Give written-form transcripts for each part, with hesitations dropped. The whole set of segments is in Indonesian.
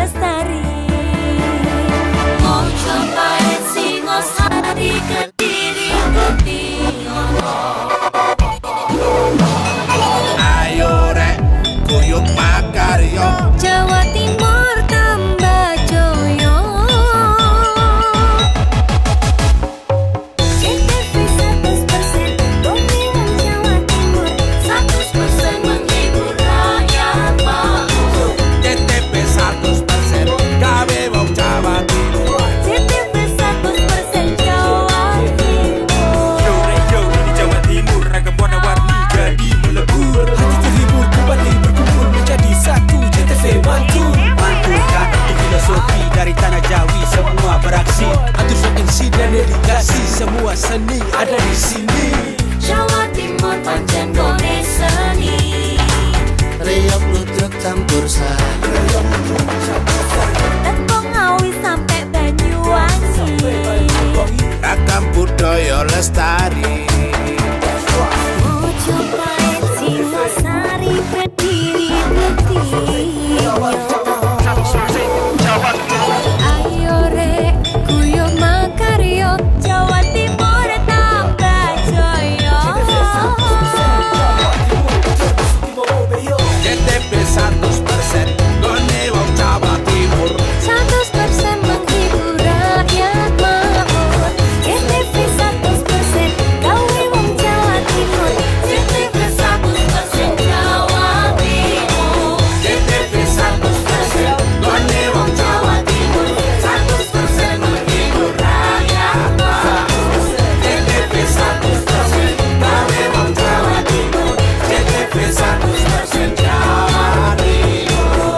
Lestari. Mau cobain Singosari, Kediri, Kutiono. Ayo rek, kuyuk makaryo. Jawa Timur tambah joyo. CTV 100% Bumi Wong Jawa Timur, 100% menghibur rakyat makmur. CTP 100% gawe wong Jawa Timur. CTV 100% Jawa Timur. Yo di Jawa Timur ragam warna-warni jadi melebur. Hati terhibur kembali berkumpul menjadi satu. CTV mantu mantulkan untuk filosofi dari tanah Jawi semua beraksi. Atur MC dan dedikasi semua seni ada di sini. Jawa Timur pancen gone seni. Riok ludruk campur sari. Tepung Ngawi sampai Banyuwangi. Ragam budaya lestari. Mau cobain Singosari, Kediri, Kutiono. Ayo rek, kuyuk makaryo. Jawa Timur tambah joyo. CTP 100% gone wong Jawa Timur. 100% menghibur rakyat makmur. CTV 100% gawe wong Jawa Timur. CTV 100% Jawa Timur. CTP 100% gone wong Jawa Timur. 100% menghibur rakyat makmur. CTP 100% gawe wong Jawa Timur. CTP 100% Jawa Timur.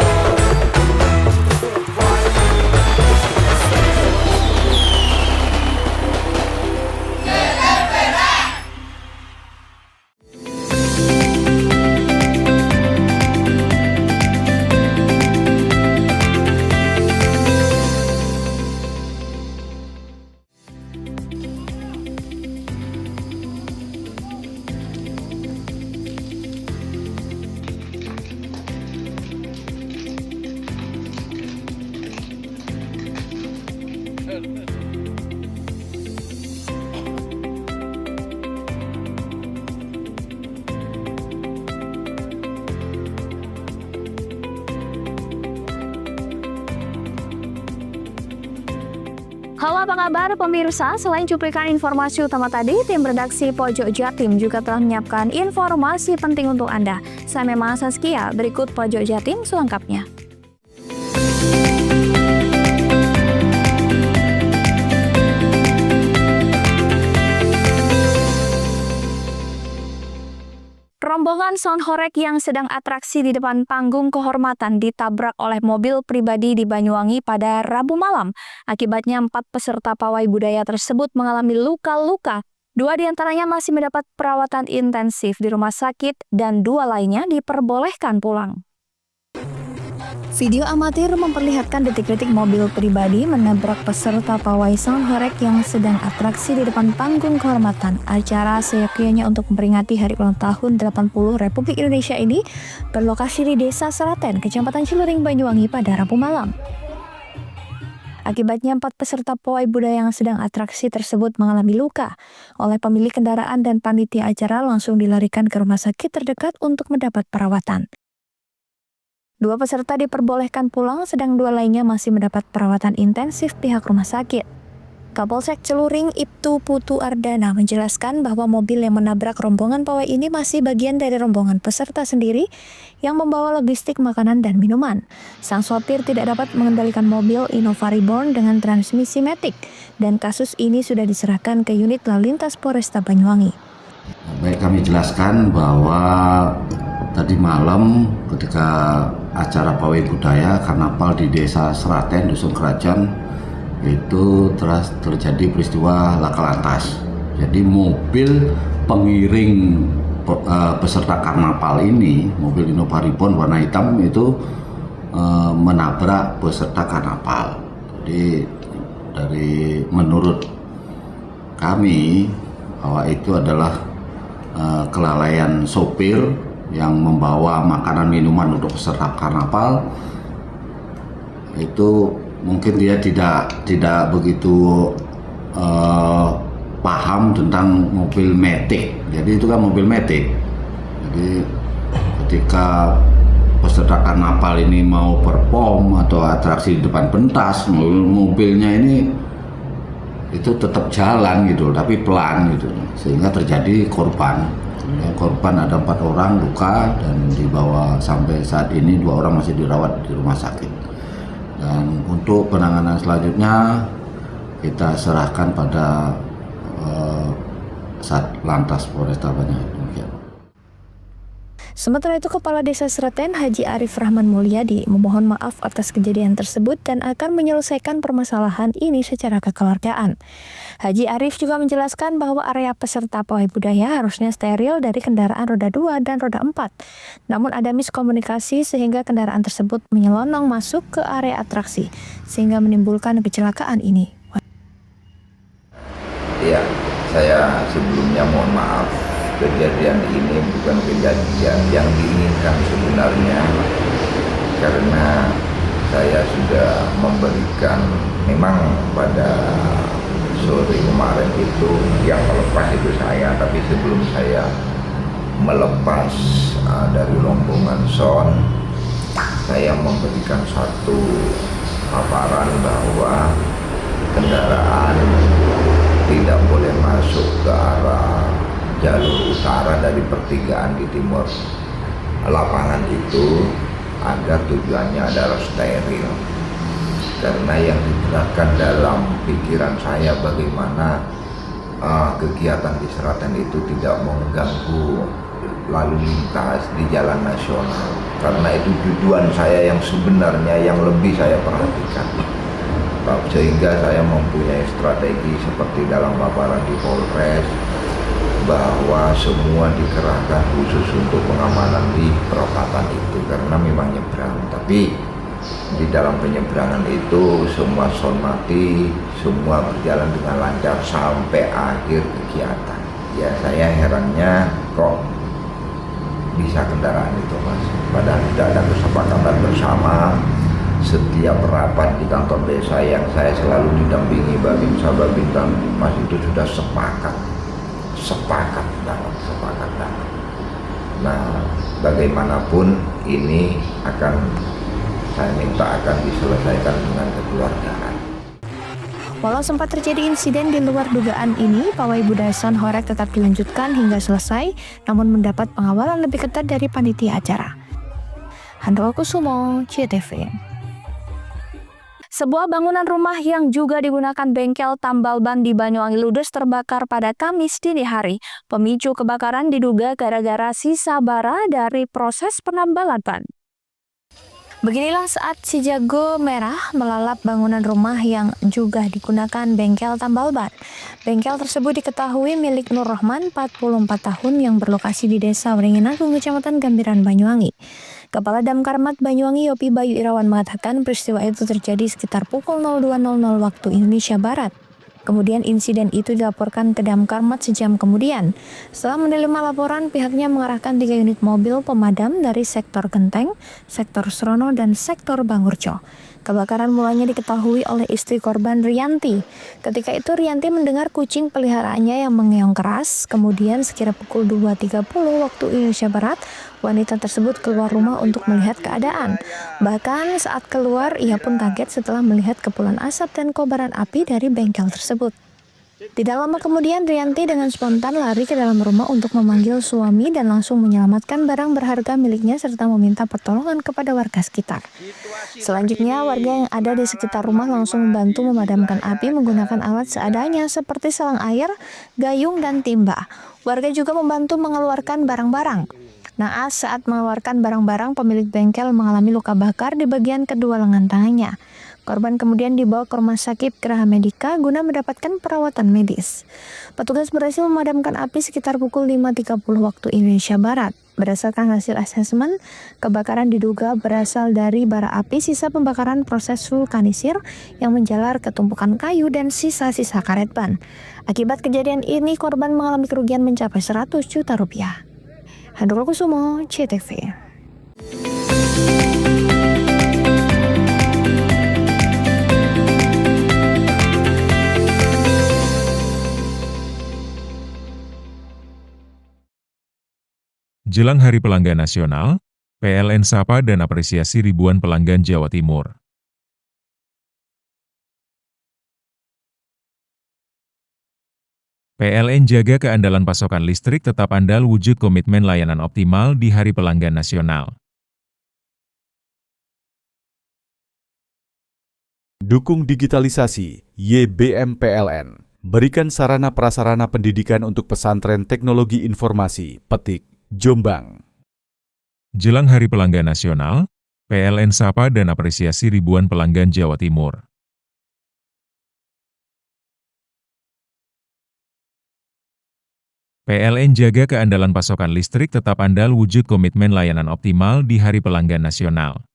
Halo, apa kabar pemirsa? Selain cuplikan informasi utama tadi, tim redaksi Pojok Jatim juga telah menyiapkan informasi penting untuk Anda. Saya memang Saskia, berikut Pojok Jatim selengkapnya. Rombongan sound horeg yang sedang atraksi di depan panggung kehormatan ditabrak oleh mobil pribadi di Banyuwangi pada Rabu malam. Akibatnya 4 peserta pawai budaya tersebut mengalami luka-luka. 2 diantaranya masih mendapat perawatan intensif di rumah sakit dan 2 lainnya diperbolehkan pulang. Video amatir memperlihatkan detik-detik mobil pribadi menabrak peserta pawai sound horeg yang sedang atraksi di depan panggung kehormatan. Acara seyogyanya untuk memperingati Hari Ulang Tahun 80 Republik Indonesia ini berlokasi di Desa Seraten, Kecamatan Ciluring, Banyuwangi pada Rabu malam. Akibatnya 4 peserta pawai budaya yang sedang atraksi tersebut mengalami luka. Oleh pemilik kendaraan dan panitia acara langsung dilarikan ke rumah sakit terdekat untuk mendapat perawatan. 2 peserta diperbolehkan pulang, sedang 2 lainnya masih mendapat perawatan intensif pihak rumah sakit. Kapolsek Ciluring Ibtu Putu Ardana menjelaskan bahwa mobil yang menabrak rombongan pawai ini masih bagian dari rombongan peserta sendiri yang membawa logistik makanan dan minuman. Sang sopir tidak dapat mengendalikan mobil Innova Reborn dengan transmisi matic dan kasus ini sudah diserahkan ke unit Lalintas Polresta Banyuwangi. Baik, kami jelaskan bahwa tadi malam ketika acara pawai budaya karnaval di Desa Seraten, Dusun Kerajaan, itu terjadi peristiwa laka lantas. Jadi mobil pengiring peserta karnaval ini, mobil Innova Reborn warna hitam itu menabrak peserta karnaval. Jadi menurut kami bahwa itu adalah kelalaian sopir yang membawa makanan minuman untuk peserta karnaval itu mungkin dia tidak begitu paham tentang mobil matic. Jadi itu kan mobil matic. Jadi ketika peserta karnaval ini mau perform atau atraksi di depan pentas, mobilnya ini itu tetap jalan gitu, tapi pelan gitu, sehingga terjadi korban. Korban ada 4 orang luka dan dibawa sampai saat ini 2 orang masih dirawat di rumah sakit. Dan untuk penanganan selanjutnya kita serahkan pada Satlantas Polresta Banyuwangi. Sementara itu, Kepala Desa Sraten Haji Arif Rahman Mulyadi memohon maaf atas kejadian tersebut dan akan menyelesaikan permasalahan ini secara kekeluargaan. Haji Arif juga menjelaskan bahwa area peserta pawai budaya harusnya steril dari kendaraan roda 2 dan roda 4. Namun ada miskomunikasi sehingga kendaraan tersebut menyelonong masuk ke area atraksi sehingga menimbulkan kecelakaan ini. Ya, saya sebelumnya mohon maaf. Kejadian ini bukan kejadian yang diinginkan sebenarnya, karena saya sudah memberikan, memang pada sore kemarin itu yang melepas itu saya, tapi sebelum saya melepas dari rombongan sound, saya memberikan satu paparan bahwa kendaraan tidak boleh masuk ke arah jalur utara dari pertigaan di timur lapangan itu, agar tujuannya adalah steril. Karena yang digerakkan dalam pikiran saya bagaimana kegiatan di Sraten itu tidak mengganggu lalu lintas di jalan nasional. Karena itu tujuan saya yang sebenarnya yang lebih saya perhatikan. Sehingga saya mempunyai strategi seperti dalam paparan di Polres, bahwa semua dikerahkan khusus untuk pengamanan di perempatan itu, karena memang nyebrang. Tapi di dalam penyeberangan itu semua sound mati, semua berjalan dengan lancar sampai akhir kegiatan. Ya, saya herannya kok bisa kendaraan itu, Mas. Padahal tidak ada kesepakatan bersama. Setiap rapat di kantor desa yang saya selalu didampingi Babinsa, Mas, itu sudah sepakat banget. Nah, bagaimanapun ini saya minta akan diselesaikan dengan kekeluargaan. Walau sempat terjadi insiden di luar dugaan ini, pawai budaya Son Horeg tetap dilanjutkan hingga selesai, namun mendapat pengawalan lebih ketat dari panitia acara. Handoko Kusumo, CTV. Sebuah bangunan rumah yang juga digunakan bengkel tambal ban di Banyuwangi ludes terbakar pada Kamis dini hari. Pemicu kebakaran diduga gara-gara sisa bara dari proses penambalan ban. Beginilah saat si jago merah melalap bangunan rumah yang juga digunakan bengkel tambal ban. Bengkel tersebut diketahui milik Nur Rahman, 44 tahun, yang berlokasi di Desa Wringinagung, Kecamatan Gambiran, Banyuwangi. Kepala Damkarmat Banyuwangi Yopi Bayu Irawan mengatakan peristiwa itu terjadi sekitar pukul 02.00 waktu Indonesia Barat. Kemudian insiden itu dilaporkan ke Damkarmat sejam kemudian. Setelah menerima laporan, pihaknya mengerahkan 3 unit mobil pemadam dari sektor Genteng, sektor Srono, dan sektor Bangurjo. Kebakaran mulanya diketahui oleh istri korban, Rianti. Ketika itu Rianti mendengar kucing peliharaannya yang mengeong keras. Kemudian sekira pukul 2.30 waktu Indonesia Barat, wanita tersebut keluar rumah untuk melihat keadaan. Bahkan saat keluar, ia pun kaget setelah melihat kepulan asap dan kobaran api dari bengkel tersebut. Tidak lama kemudian, Rianti dengan spontan lari ke dalam rumah untuk memanggil suami dan langsung menyelamatkan barang berharga miliknya serta meminta pertolongan kepada warga sekitar. Selanjutnya, warga yang ada di sekitar rumah langsung membantu memadamkan api menggunakan alat seadanya seperti selang air, gayung, dan timba. Warga juga membantu mengeluarkan barang-barang. Naas saat mengeluarkan barang-barang, pemilik bengkel mengalami luka bakar di bagian kedua lengan tangannya. Korban kemudian dibawa ke rumah sakit Geraha Medika guna mendapatkan perawatan medis. Petugas berhasil memadamkan api sekitar pukul 5.30 waktu Indonesia Barat. Berdasarkan hasil asesmen, kebakaran diduga berasal dari bara api sisa pembakaran proses vulkanisir yang menjalar ke tumpukan kayu dan sisa-sisa karet ban. Akibat kejadian ini, korban mengalami kerugian mencapai 100 juta rupiah. Handoko Kusumo, CTV. Jelang Hari Pelanggan Nasional, PLN sapa dan apresiasi ribuan pelanggan Jawa Timur. PLN jaga keandalan pasokan listrik tetap andal wujud komitmen layanan optimal di Hari Pelanggan Nasional. Dukung digitalisasi, YBM PLN. Berikan sarana prasarana pendidikan untuk pesantren teknologi informasi, Petik, Jombang. Jelang Hari Pelanggan Nasional, PLN sapa dan apresiasi ribuan pelanggan Jawa Timur. PLN jaga keandalan pasokan listrik tetap andal wujud komitmen layanan optimal di Hari Pelanggan Nasional.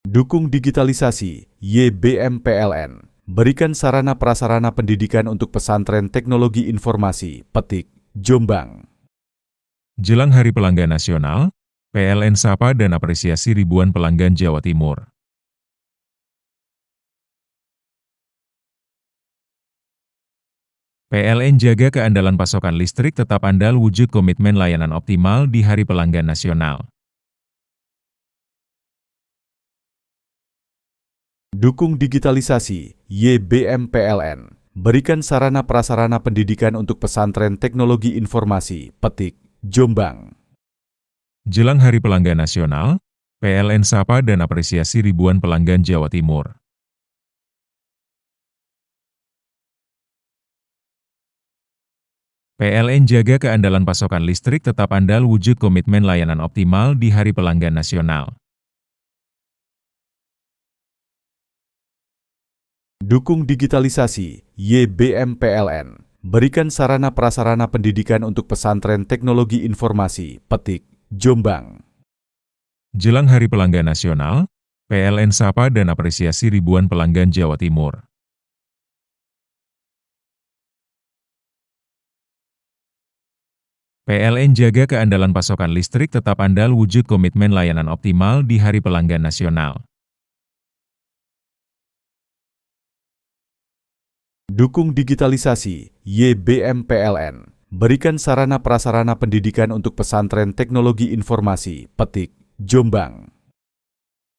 Dukung digitalisasi, YBM PLN. Berikan sarana prasarana pendidikan untuk pesantren teknologi informasi, Petik, Jombang. Jelang Hari Pelanggan Nasional, PLN sapa dan apresiasi ribuan pelanggan Jawa Timur. PLN jaga keandalan pasokan listrik tetap andal wujud komitmen layanan optimal di Hari Pelanggan Nasional. Dukung digitalisasi, YBM PLN. Berikan sarana prasarana pendidikan untuk pesantren teknologi informasi, Petik, Jombang. Jelang Hari Pelanggan Nasional, PLN sapa dan apresiasi ribuan pelanggan Jawa Timur. PLN jaga keandalan pasokan listrik tetap andal wujud komitmen layanan optimal di Hari Pelanggan Nasional. Dukung digitalisasi, YBM PLN. Berikan sarana prasarana pendidikan untuk pesantren teknologi informasi, Petik, Jombang. Jelang Hari Pelanggan Nasional, PLN sapa dan apresiasi ribuan pelanggan Jawa Timur. PLN jaga keandalan pasokan listrik tetap andal wujud komitmen layanan optimal di Hari Pelanggan Nasional. Dukung digitalisasi, YBM PLN. Berikan sarana prasarana pendidikan untuk pesantren teknologi informasi, Petik, Jombang.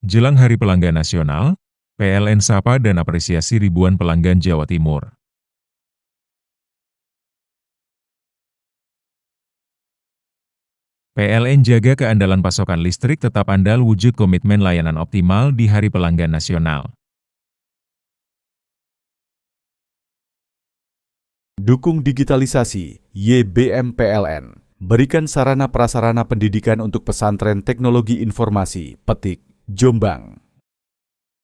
Jelang Hari Pelanggan Nasional, PLN sapa dan apresiasi ribuan pelanggan Jawa Timur. PLN jaga keandalan pasokan listrik tetap andal wujud komitmen layanan optimal di Hari Pelanggan Nasional. Dukung digitalisasi, YBM PLN. Berikan sarana prasarana pendidikan untuk pesantren teknologi informasi, Petik, Jombang.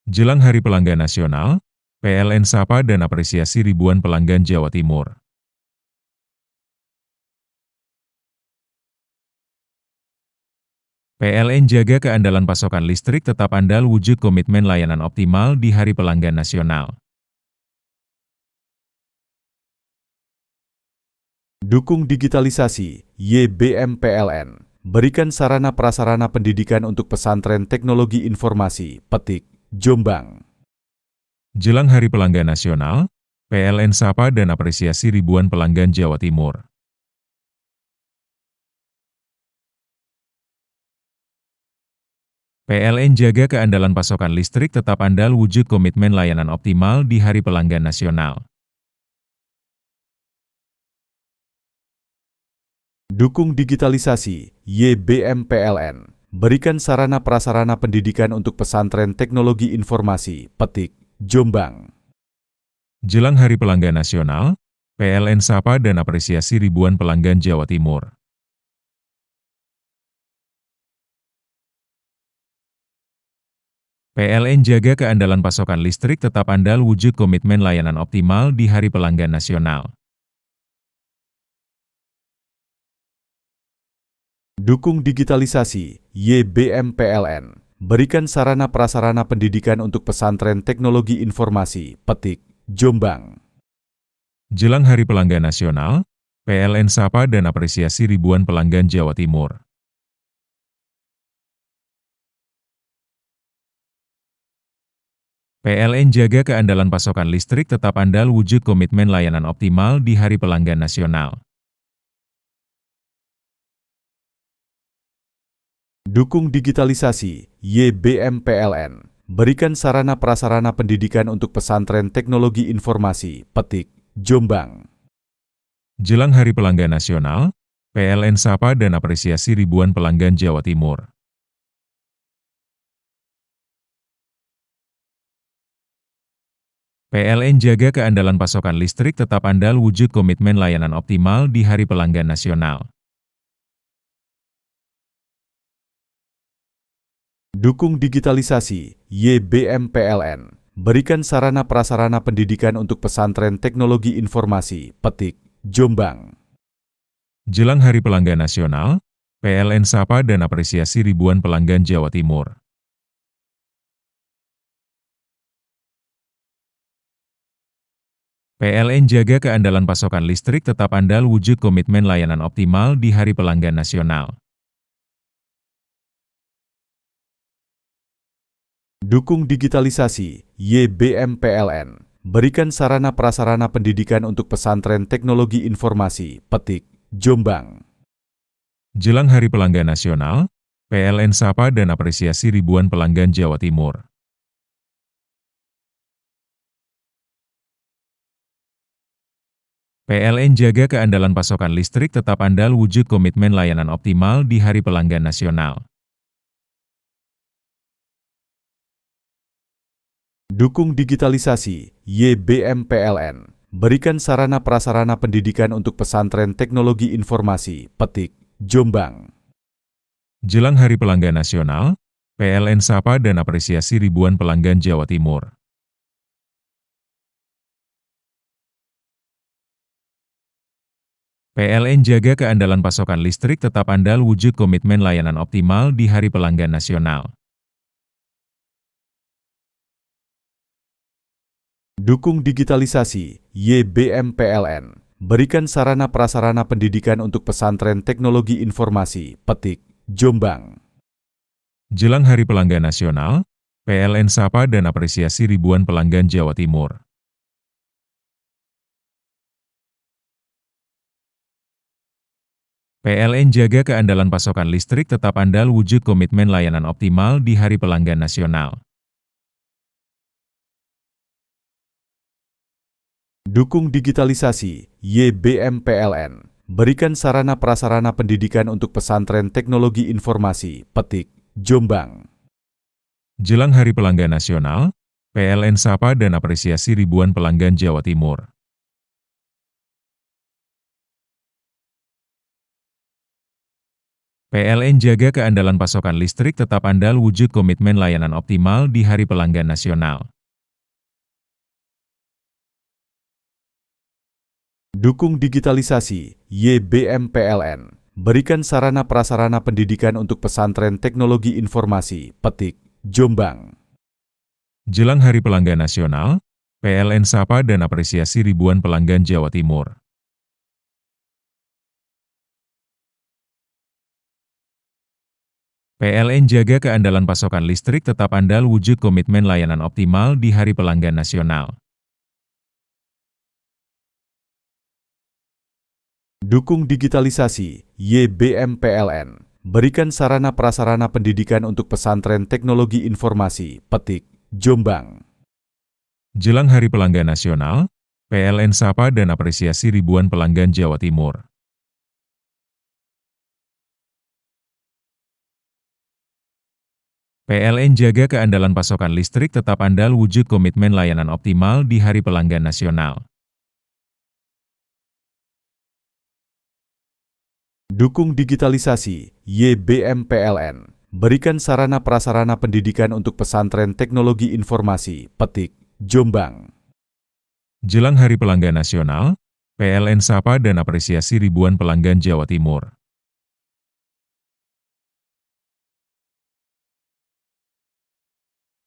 Jelang Hari Pelanggan Nasional, PLN sapa dan apresiasi ribuan pelanggan Jawa Timur. PLN jaga keandalan pasokan listrik tetap andal wujud komitmen layanan optimal di Hari Pelanggan Nasional. Dukung digitalisasi, YBM PLN. Berikan sarana prasarana pendidikan untuk pesantren teknologi informasi, Petik, Jombang. Jelang Hari Pelanggan Nasional, PLN sapa dan apresiasi ribuan pelanggan Jawa Timur. PLN jaga keandalan pasokan listrik tetap andal wujud komitmen layanan optimal di Hari Pelanggan Nasional. Dukung digitalisasi, YBM PLN. Berikan sarana prasarana pendidikan untuk pesantren teknologi informasi, Petik, Jombang. Jelang Hari Pelanggan Nasional, PLN sapa dan apresiasi ribuan pelanggan Jawa Timur. PLN jaga keandalan pasokan listrik tetap andal wujud komitmen layanan optimal di Hari Pelanggan Nasional. Dukung digitalisasi, YBM PLN. Berikan sarana prasarana pendidikan untuk pesantren teknologi informasi, Petik, Jombang. Jelang Hari Pelanggan Nasional, PLN sapa dan apresiasi ribuan pelanggan Jawa Timur. PLN jaga keandalan pasokan listrik tetap andal wujud komitmen layanan optimal di Hari Pelanggan Nasional. Dukung digitalisasi, YBM PLN. Berikan sarana prasarana pendidikan untuk pesantren teknologi informasi, Petik, Jombang. Jelang Hari Pelanggan Nasional, PLN sapa dan apresiasi ribuan pelanggan Jawa Timur. PLN jaga keandalan pasokan listrik tetap andal wujud komitmen layanan optimal di Hari Pelanggan Nasional. Dukung digitalisasi, YBM PLN. Berikan sarana prasarana pendidikan untuk pesantren teknologi informasi, Petik, Jombang. Jelang Hari Pelanggan Nasional, PLN sapa dan apresiasi ribuan pelanggan Jawa Timur. PLN jaga keandalan pasokan listrik tetap andal wujud komitmen layanan optimal di Hari Pelanggan Nasional. Dukung digitalisasi, YBM PLN. Berikan sarana prasarana pendidikan untuk pesantren teknologi informasi, Petik, Jombang. Jelang Hari Pelanggan Nasional, PLN sapa dan apresiasi ribuan pelanggan Jawa Timur. PLN jaga keandalan pasokan listrik tetap andal wujud komitmen layanan optimal di Hari Pelanggan Nasional. Dukung digitalisasi, YBM PLN. Berikan sarana prasarana pendidikan untuk pesantren teknologi informasi, Petik, Jombang. Jelang Hari Pelanggan Nasional, PLN sapa dan apresiasi ribuan pelanggan Jawa Timur. PLN jaga keandalan pasokan listrik tetap andal wujud komitmen layanan optimal di Hari Pelanggan Nasional. Dukung digitalisasi, YBM PLN. Berikan sarana prasarana pendidikan untuk pesantren teknologi informasi, Petik, Jombang. Jelang Hari Pelanggan Nasional, PLN sapa dan apresiasi ribuan pelanggan Jawa Timur. PLN jaga keandalan pasokan listrik tetap andal wujud komitmen layanan optimal di Hari Pelanggan Nasional. Dukung digitalisasi, YBM PLN. Berikan sarana prasarana pendidikan untuk pesantren teknologi informasi, Petik, Jombang. Jelang Hari Pelanggan Nasional, PLN sapa dan apresiasi ribuan pelanggan Jawa Timur. PLN jaga keandalan pasokan listrik tetap andal wujud komitmen layanan optimal di Hari Pelanggan Nasional. Dukung digitalisasi, YBM PLN. Berikan sarana prasarana pendidikan untuk pesantren teknologi informasi, Petik, Jombang. Jelang Hari Pelanggan Nasional, PLN sapa dan apresiasi ribuan pelanggan Jawa Timur. PLN jaga keandalan pasokan listrik tetap andal wujud komitmen layanan optimal di Hari Pelanggan Nasional. Dukung digitalisasi, YBM PLN. Berikan sarana prasarana pendidikan untuk pesantren teknologi informasi, Petik, Jombang. Jelang Hari Pelanggan Nasional, PLN sapa dan apresiasi ribuan pelanggan Jawa Timur. PLN jaga keandalan pasokan listrik tetap andal wujud komitmen layanan optimal di Hari Pelanggan Nasional. Dukung digitalisasi, YBM PLN. Berikan sarana prasarana pendidikan untuk pesantren teknologi informasi, Petik, Jombang. Jelang Hari Pelanggan Nasional, PLN sapa dan apresiasi ribuan pelanggan Jawa Timur.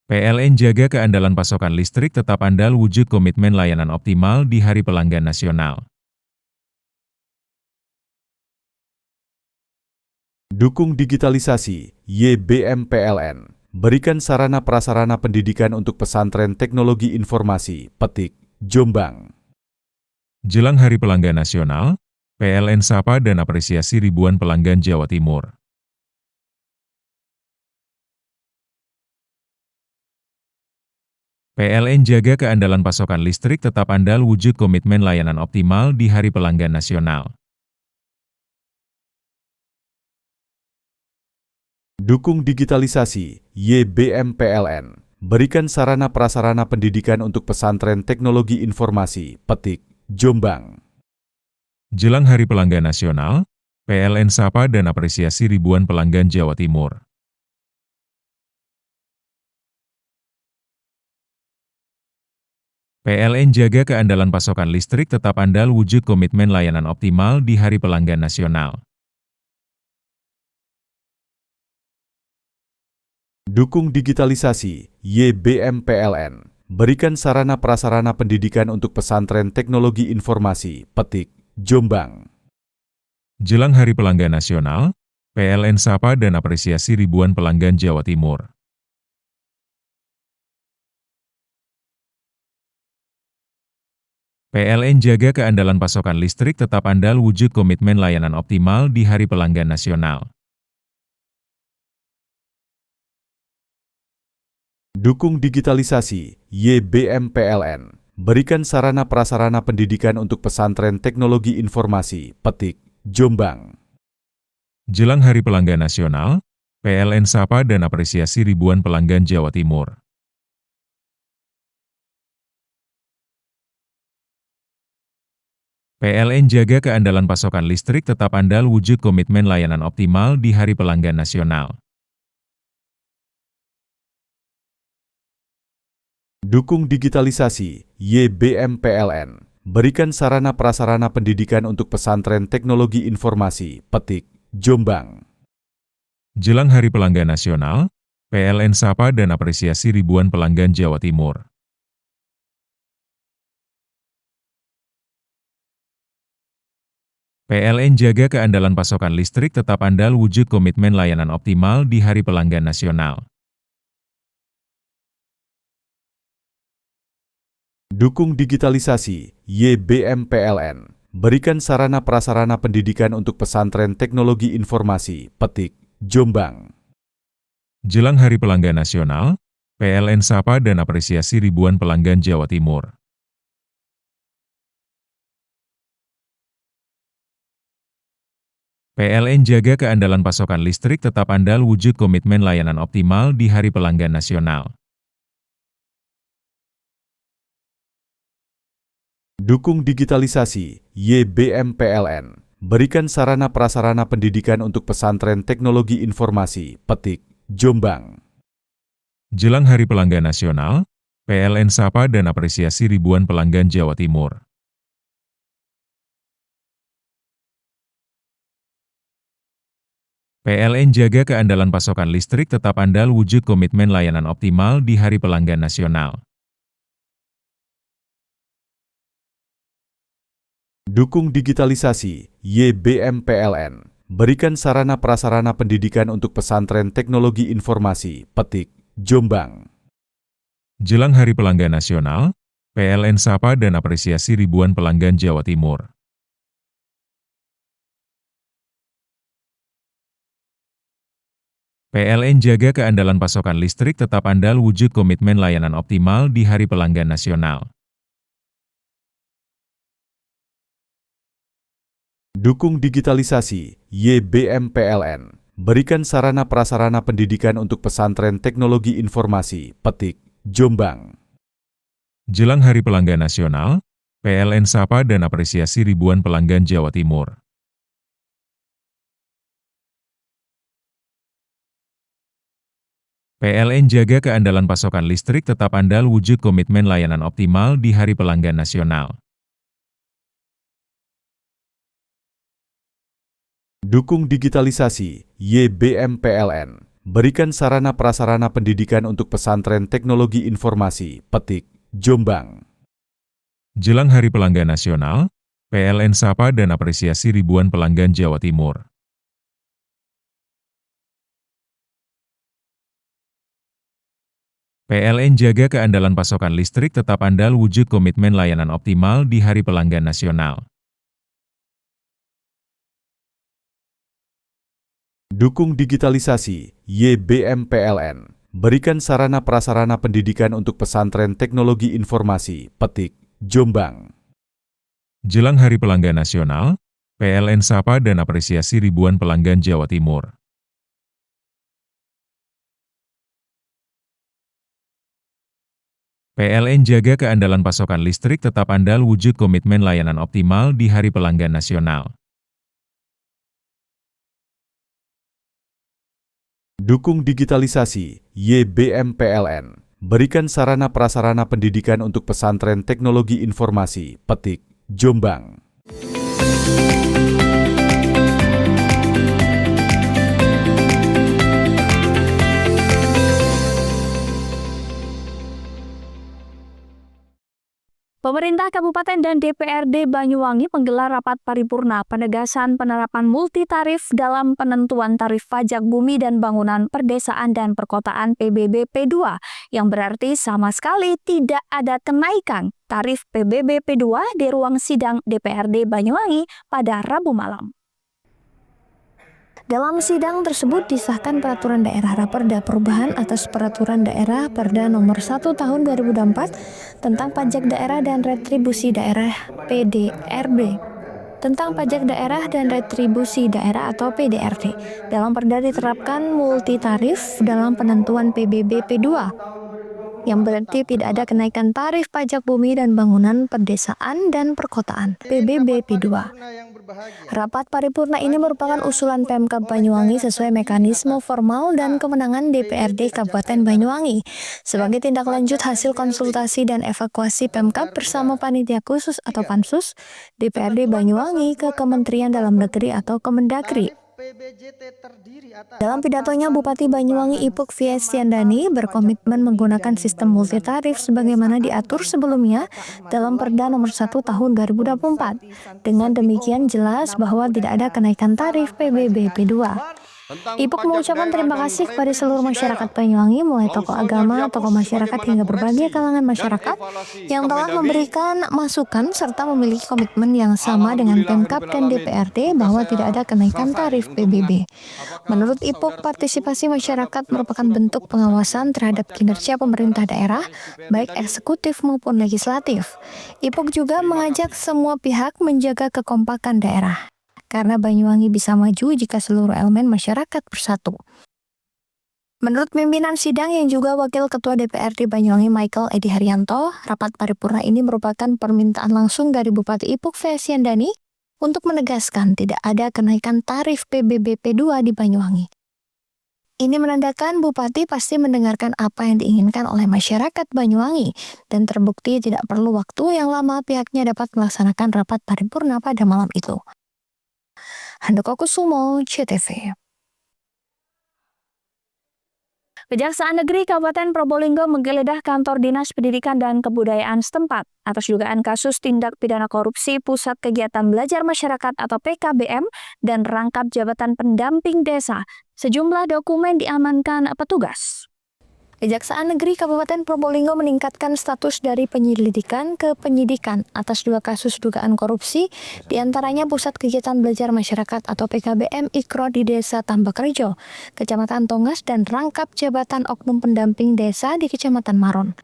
PLN jaga keandalan pasokan listrik tetap andal wujud komitmen layanan optimal di Hari Pelanggan Nasional. Dukung digitalisasi, YBM PLN. berikan sarana prasarana pendidikan untuk pesantren teknologi informasi, Petik, Jombang. Jelang Hari Pelanggan Nasional, PLN sapa dan apresiasi ribuan pelanggan Jawa Timur. PLN jaga keandalan pasokan listrik tetap andal wujud komitmen layanan optimal di Hari Pelanggan Nasional. Dukung digitalisasi, YBM PLN. Berikan sarana prasarana pendidikan untuk pesantren teknologi informasi, Petik, Jombang. Jelang Hari Pelanggan Nasional, PLN sapa dan apresiasi ribuan pelanggan Jawa Timur. PLN jaga keandalan pasokan listrik tetap andal wujud komitmen layanan optimal di Hari Pelanggan Nasional. Dukung digitalisasi, YBM PLN. Berikan sarana prasarana pendidikan untuk pesantren teknologi informasi, Petik, Jombang. Jelang Hari Pelanggan Nasional, PLN sapa dan apresiasi ribuan pelanggan Jawa Timur. PLN jaga keandalan pasokan listrik tetap andal wujud komitmen layanan optimal di Hari Pelanggan Nasional. Dukung digitalisasi, YBM PLN. Berikan sarana prasarana pendidikan untuk pesantren teknologi informasi, Petik, Jombang. Jelang Hari Pelanggan Nasional, PLN sapa dan apresiasi ribuan pelanggan Jawa Timur. PLN jaga keandalan pasokan listrik tetap andal wujud komitmen layanan optimal di Hari Pelanggan Nasional. Dukung digitalisasi, YBM PLN. Berikan sarana prasarana pendidikan untuk pesantren teknologi informasi, Petik, Jombang. Jelang Hari Pelanggan Nasional, PLN sapa dan apresiasi ribuan pelanggan Jawa Timur. PLN jaga keandalan pasokan listrik tetap andal wujud komitmen layanan optimal di Hari Pelanggan Nasional. Dukung digitalisasi, YBM PLN. Berikan sarana prasarana pendidikan untuk pesantren teknologi informasi, Petik, Jombang. Jelang Hari Pelanggan Nasional, PLN sapa dan apresiasi ribuan pelanggan Jawa Timur. PLN jaga keandalan pasokan listrik tetap andal wujud komitmen layanan optimal di Hari Pelanggan Nasional. Dukung digitalisasi, YBM PLN. Berikan sarana prasarana pendidikan untuk pesantren teknologi informasi, Petik, Jombang. Jelang Hari Pelanggan Nasional, PLN sapa dan apresiasi ribuan pelanggan Jawa Timur. PLN jaga keandalan pasokan listrik tetap andal wujud komitmen layanan optimal di Hari Pelanggan Nasional. Dukung digitalisasi, YBM PLN. Berikan sarana prasarana pendidikan untuk pesantren teknologi informasi, Petik, Jombang. Jelang Hari Pelanggan Nasional, PLN sapa dan apresiasi ribuan pelanggan Jawa Timur. PLN jaga keandalan pasokan listrik tetap andal wujud komitmen layanan optimal di Hari Pelanggan Nasional. Dukung digitalisasi, YBM PLN. Berikan sarana prasarana pendidikan untuk pesantren teknologi informasi, Petik, Jombang. Jelang Hari Pelanggan Nasional, PLN sapa dan apresiasi ribuan pelanggan Jawa Timur. PLN jaga keandalan pasokan listrik tetap andal wujud komitmen layanan optimal di Hari Pelanggan Nasional. Dukung digitalisasi, YBM PLN. Berikan sarana prasarana pendidikan untuk pesantren teknologi informasi, Petik, Jombang. Jelang Hari Pelanggan Nasional, PLN sapa dan apresiasi ribuan pelanggan Jawa Timur. PLN jaga keandalan pasokan listrik tetap andal wujud komitmen layanan optimal di Hari Pelanggan Nasional. Dukung digitalisasi, YBM PLN. Berikan sarana prasarana pendidikan untuk pesantren teknologi informasi, Petik, Jombang. Jelang Hari Pelanggan Nasional, PLN sapa dan apresiasi ribuan pelanggan Jawa Timur. PLN jaga keandalan pasokan listrik tetap andal wujud komitmen layanan optimal di Hari Pelanggan Nasional. Dukung digitalisasi, YBM PLN. Berikan sarana prasarana pendidikan untuk pesantren teknologi informasi, Petik, Jombang. Pemerintah Kabupaten dan DPRD Banyuwangi menggelar rapat paripurna penegasan penerapan multitarif dalam penentuan tarif pajak bumi dan bangunan perdesaan dan perkotaan PBB P2, yang berarti sama sekali tidak ada kenaikan tarif PBB P2 di ruang sidang DPRD Banyuwangi pada Rabu malam. Dalam sidang tersebut disahkan Peraturan Daerah Raperda Perubahan atas Peraturan Daerah Perda Nomor 1 Tahun 2024 tentang Pajak Daerah dan Retribusi Daerah PDRD, tentang Pajak Daerah dan Retribusi Daerah atau PDRD. Dalam Perda diterapkan multitarif dalam penentuan PBB P2, yang berarti tidak ada kenaikan tarif pajak bumi dan bangunan perdesaan dan perkotaan PBB P2. Rapat paripurna ini merupakan usulan Pemkab Banyuwangi sesuai mekanisme formal dan kewenangan DPRD Kabupaten Banyuwangi sebagai tindak lanjut hasil konsultasi dan evakuasi Pemkab bersama Panitia Khusus atau Pansus DPRD Banyuwangi ke Kementerian Dalam Negeri atau Kemendagri. Dalam pidatonya, Bupati Banyuwangi Ipuk Fiestiandani berkomitmen menggunakan sistem multitarif sebagaimana diatur sebelumnya dalam Perda Nomor 1 Tahun 2024. Dengan demikian jelas bahwa tidak ada kenaikan tarif PBB P2. Ipuk mengucapkan terima kasih kepada seluruh masyarakat Banyuwangi, mulai tokoh agama, tokoh masyarakat hingga berbagai kalangan masyarakat yang telah memberikan masukan serta memiliki komitmen yang sama dengan Pemkab dan DPRD bahwa tidak ada kenaikan tarif PBB. Menurut Ipuk, partisipasi masyarakat merupakan bentuk pengawasan terhadap kinerja pemerintah daerah, baik eksekutif maupun legislatif. Ipuk juga mengajak semua pihak menjaga kekompakan daerah, karena Banyuwangi bisa maju jika seluruh elemen masyarakat bersatu. Menurut pimpinan sidang yang juga Wakil Ketua DPRD Banyuwangi Michael Edi Haryanto, rapat paripurna ini merupakan permintaan langsung dari Bupati Ipuk Fiestiandani untuk menegaskan tidak ada kenaikan tarif PBB P2 di Banyuwangi. Ini menandakan Bupati pasti mendengarkan apa yang diinginkan oleh masyarakat Banyuwangi dan terbukti tidak perlu waktu yang lama pihaknya dapat melaksanakan rapat paripurna pada malam itu. Handoko Kusumo, CTV. Kejaksaan Negeri Kabupaten Probolinggo menggeledah kantor Dinas Pendidikan dan Kebudayaan setempat atas dugaan kasus tindak pidana korupsi Pusat Kegiatan Belajar Masyarakat atau PKBM dan rangkap jabatan pendamping desa. Sejumlah dokumen diamankan petugas. Kejaksaan Negeri Kabupaten Probolinggo meningkatkan status dari penyelidikan ke penyidikan atas 2 kasus dugaan korupsi, diantaranya Pusat Kegiatan Belajar Masyarakat atau PKBM Ikro di Desa Tambakrejo, Kecamatan Tongas, dan rangkap jabatan oknum pendamping desa di Kecamatan Maron.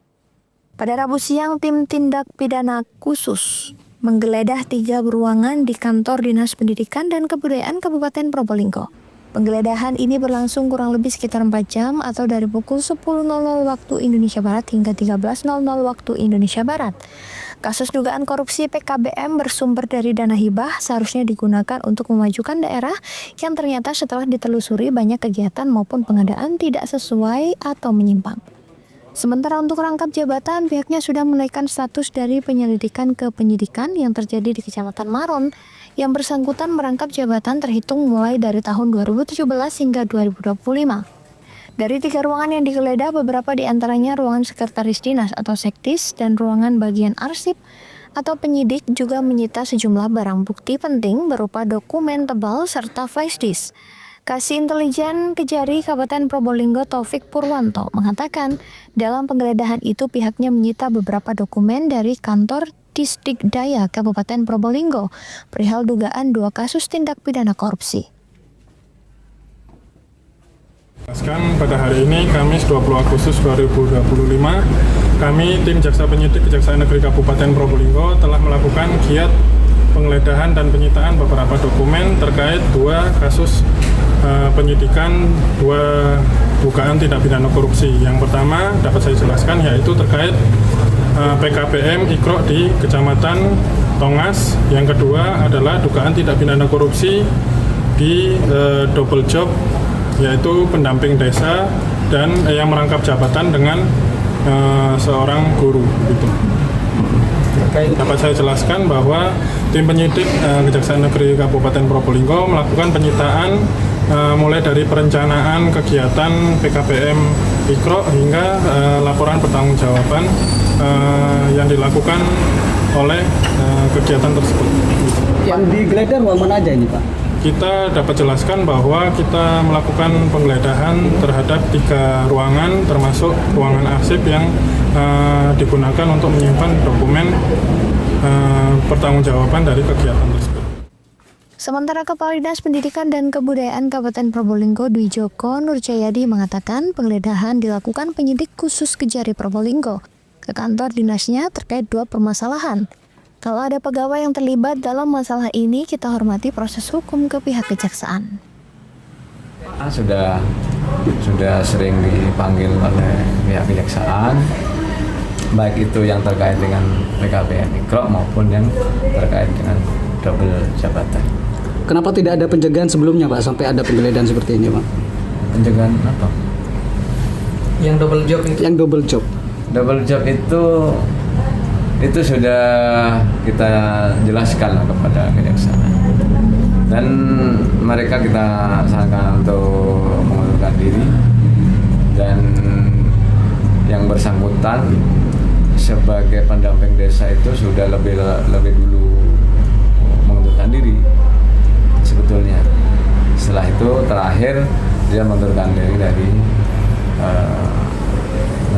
Pada Rabu siang, tim tindak pidana khusus menggeledah 3 ruangan di kantor Dinas Pendidikan dan Kebudayaan Kabupaten Probolinggo. Penggeledahan ini berlangsung kurang lebih sekitar 4 jam atau dari pukul 10.00 waktu Indonesia Barat hingga 13.00 waktu Indonesia Barat. Kasus dugaan korupsi PKBM bersumber dari dana hibah seharusnya digunakan untuk memajukan daerah yang ternyata setelah ditelusuri banyak kegiatan maupun pengadaan tidak sesuai atau menyimpang. Sementara untuk rangkap jabatan, pihaknya sudah menaikkan status dari penyelidikan ke penyidikan yang terjadi di Kecamatan Maron. Yang bersangkutan merangkap jabatan terhitung mulai dari tahun 2017 hingga 2025. Dari 3 ruangan yang digeledah, beberapa diantaranya ruangan sekretaris dinas atau sekdis dan ruangan bagian arsip atau penyidik juga menyita sejumlah barang bukti penting berupa dokumen tebal serta flash disk. Kasih Intelijen Kejari Kabupaten Probolinggo Taufik Purwanto mengatakan dalam penggeledahan itu pihaknya menyita beberapa dokumen dari kantor Disdikdaya Kabupaten Probolinggo perihal dugaan 2 kasus tindak pidana korupsi. Pada hari ini, Kamis 20 Agustus 2025, kami tim Jaksa Penyidik Kejaksaan Negeri Kabupaten Probolinggo telah melakukan giat penggeledahan dan penyitaan beberapa dokumen terkait 2 kasus penyidikan 2 dugaan tindak pidana korupsi. Yang pertama dapat saya jelaskan yaitu terkait PKPM Ikro di Kecamatan Tongas. Yang kedua adalah dugaan tindak pidana korupsi di double job, yaitu pendamping desa dan yang merangkap jabatan dengan seorang guru gitu. Dapat saya jelaskan bahwa tim penyidik Kejaksaan Negeri Kabupaten Probolinggo melakukan penyitaan mulai dari perencanaan kegiatan PKPM Ikro hingga laporan pertanggungjawaban yang dilakukan oleh kegiatan tersebut. Yang digeledah ruang mana aja ini, Pak? Kita dapat jelaskan bahwa kita melakukan penggeledahan terhadap 3 ruangan termasuk ruangan arsip yang digunakan untuk menyimpan dokumen pertanggungjawaban dari kegiatan tersebut. Sementara Kepala Dinas Pendidikan dan Kebudayaan Kabupaten Probolinggo Dwi Joko Nurjayadi mengatakan penggeledahan dilakukan penyidik khusus Kejari Probolinggo ke kantor dinasnya terkait 2 permasalahan. Kalau ada pegawai yang terlibat dalam masalah ini, kita hormati proses hukum ke pihak kejaksaan. Sudah sering dipanggil oleh pihak kejaksaan, baik itu yang terkait dengan PKPM Ikro maupun yang terkait dengan double jabatan. Kenapa tidak ada pencegahan sebelumnya, Pak, sampai ada penggeledahan seperti ini, Pak? Pencegahan apa? Yang double job itu. Yang double job. Double job itu sudah kita jelaskan kepada kejaksaan. Dan mereka kita sarankan untuk mengundurkan diri, dan yang bersangkutan sebagai pendamping desa itu sudah lebih dulu mengundurkan diri sebetulnya. Setelah itu terakhir dia mengundurkan diri dari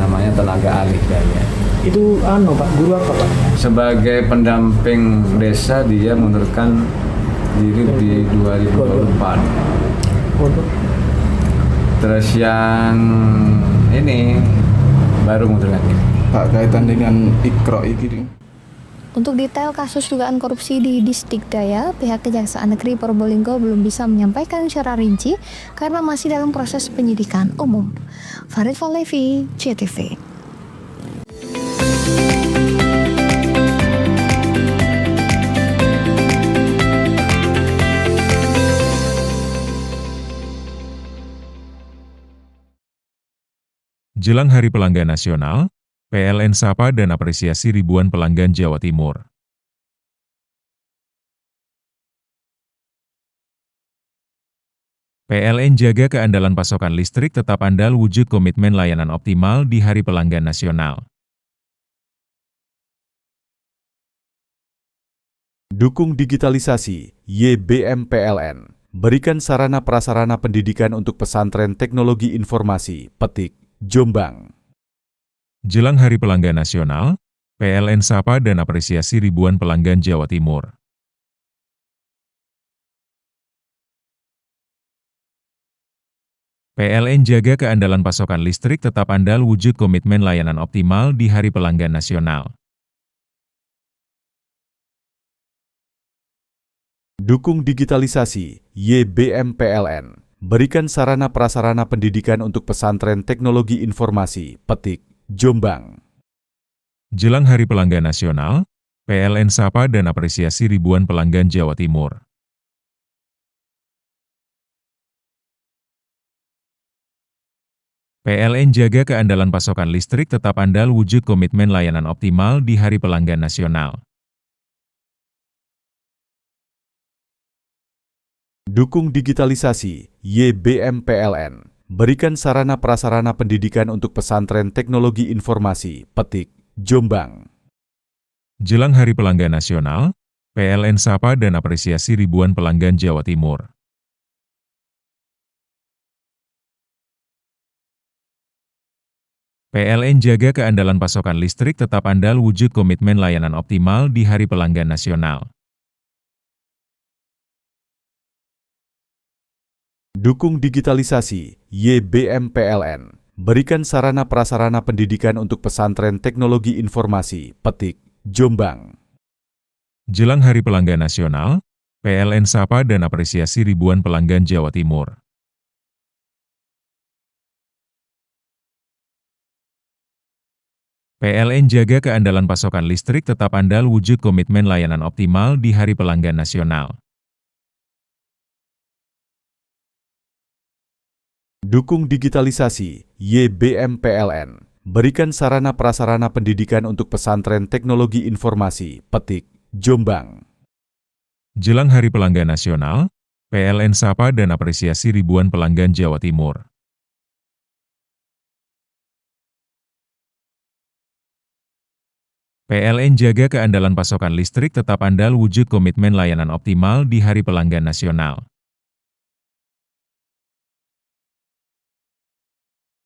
namanya tenaga alih daya. Itu Pak, guru apa, Pak? Sebagai pendamping desa dia mengundurkan diri di 2024. Terus yang ini baru mengundurkan diri. Pak, kaitan dengan Ikro ini. Untuk detail kasus dugaan korupsi di Disdikdaya, pihak Kejaksaan Negeri Probolinggo belum bisa menyampaikan secara rinci karena masih dalam proses penyidikan umum. Farid Falevi, CTV. Jelang Hari Pelanggan Nasional, PLN sapa dan apresiasi ribuan pelanggan Jawa Timur. PLN jaga keandalan pasokan listrik tetap andal wujud komitmen layanan optimal di Hari Pelanggan Nasional. Dukung digitalisasi, YBM PLN. Berikan sarana prasarana pendidikan untuk pesantren teknologi informasi, Petik, Jombang. Jelang Hari Pelanggan Nasional, PLN sapa dan apresiasi ribuan pelanggan Jawa Timur. PLN jaga keandalan pasokan listrik tetap andal wujud komitmen layanan optimal di Hari Pelanggan Nasional. Dukung digitalisasi, YBM PLN. Berikan sarana prasarana pendidikan untuk pesantren teknologi informasi, Petik, Jombang. Jelang Hari Pelanggan Nasional, PLN sapa dan apresiasi ribuan pelanggan Jawa Timur. PLN jaga keandalan pasokan listrik tetap andal wujud komitmen layanan optimal di Hari Pelanggan Nasional. Dukung digitalisasi, YBM PLN. Berikan sarana prasarana pendidikan untuk pesantren teknologi informasi, Petik, Jombang. Jelang Hari Pelanggan Nasional, PLN sapa dan apresiasi ribuan pelanggan Jawa Timur. PLN jaga keandalan pasokan listrik tetap andal wujud komitmen layanan optimal di Hari Pelanggan Nasional. Dukung digitalisasi, YBM PLN. Berikan sarana prasarana pendidikan untuk pesantren teknologi informasi, Petik, Jombang. Jelang Hari Pelanggan Nasional, PLN sapa dan apresiasi ribuan pelanggan Jawa Timur. PLN jaga keandalan pasokan listrik tetap andal wujud komitmen layanan optimal di Hari Pelanggan Nasional. Dukung digitalisasi, YBM PLN. Berikan sarana prasarana pendidikan untuk pesantren teknologi informasi, Petik, Jombang. Jelang Hari Pelanggan Nasional, PLN sapa dan apresiasi ribuan pelanggan Jawa Timur. PLN jaga keandalan pasokan listrik tetap andal wujud komitmen layanan optimal di Hari Pelanggan Nasional.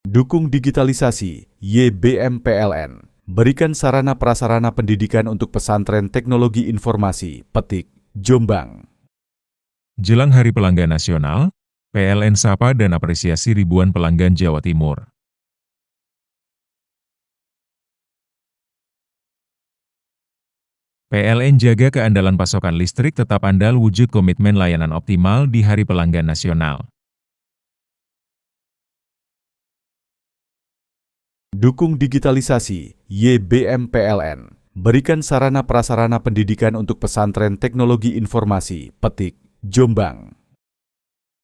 Dukung digitalisasi, YBM PLN. Berikan sarana prasarana pendidikan untuk pesantren teknologi informasi, Petik, Jombang. Jelang Hari Pelanggan Nasional, PLN sapa dan apresiasi ribuan pelanggan Jawa Timur. PLN jaga keandalan pasokan listrik tetap andal wujud komitmen layanan optimal di Hari Pelanggan Nasional. Dukung digitalisasi, YBM PLN. Berikan sarana prasarana pendidikan untuk pesantren teknologi informasi, Petik, Jombang.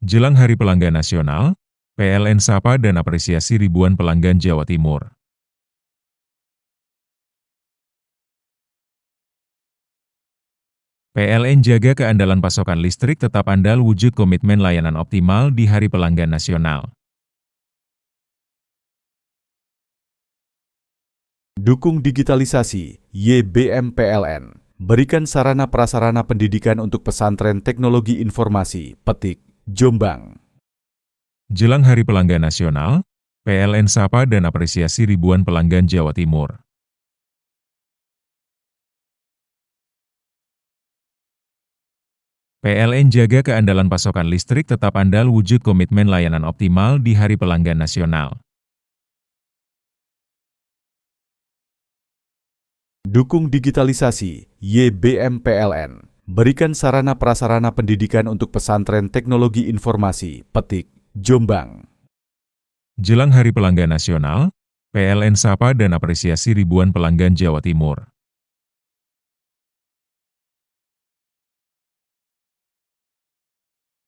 Jelang Hari Pelanggan Nasional, PLN sapa dan apresiasi ribuan pelanggan Jawa Timur. PLN jaga keandalan pasokan listrik tetap andal wujud komitmen layanan optimal di Hari Pelanggan Nasional. Dukung digitalisasi, YBM PLN. Berikan sarana prasarana pendidikan untuk pesantren teknologi informasi, Petik, Jombang. Jelang Hari Pelanggan Nasional, PLN sapa dan apresiasi ribuan pelanggan Jawa Timur. PLN jaga keandalan pasokan listrik tetap andal wujud komitmen layanan optimal di Hari Pelanggan Nasional. Dukung digitalisasi, YBM PLN. Berikan sarana prasarana pendidikan untuk pesantren teknologi informasi, Petik, Jombang. Jelang Hari Pelanggan Nasional, PLN sapa dan apresiasi ribuan pelanggan Jawa Timur.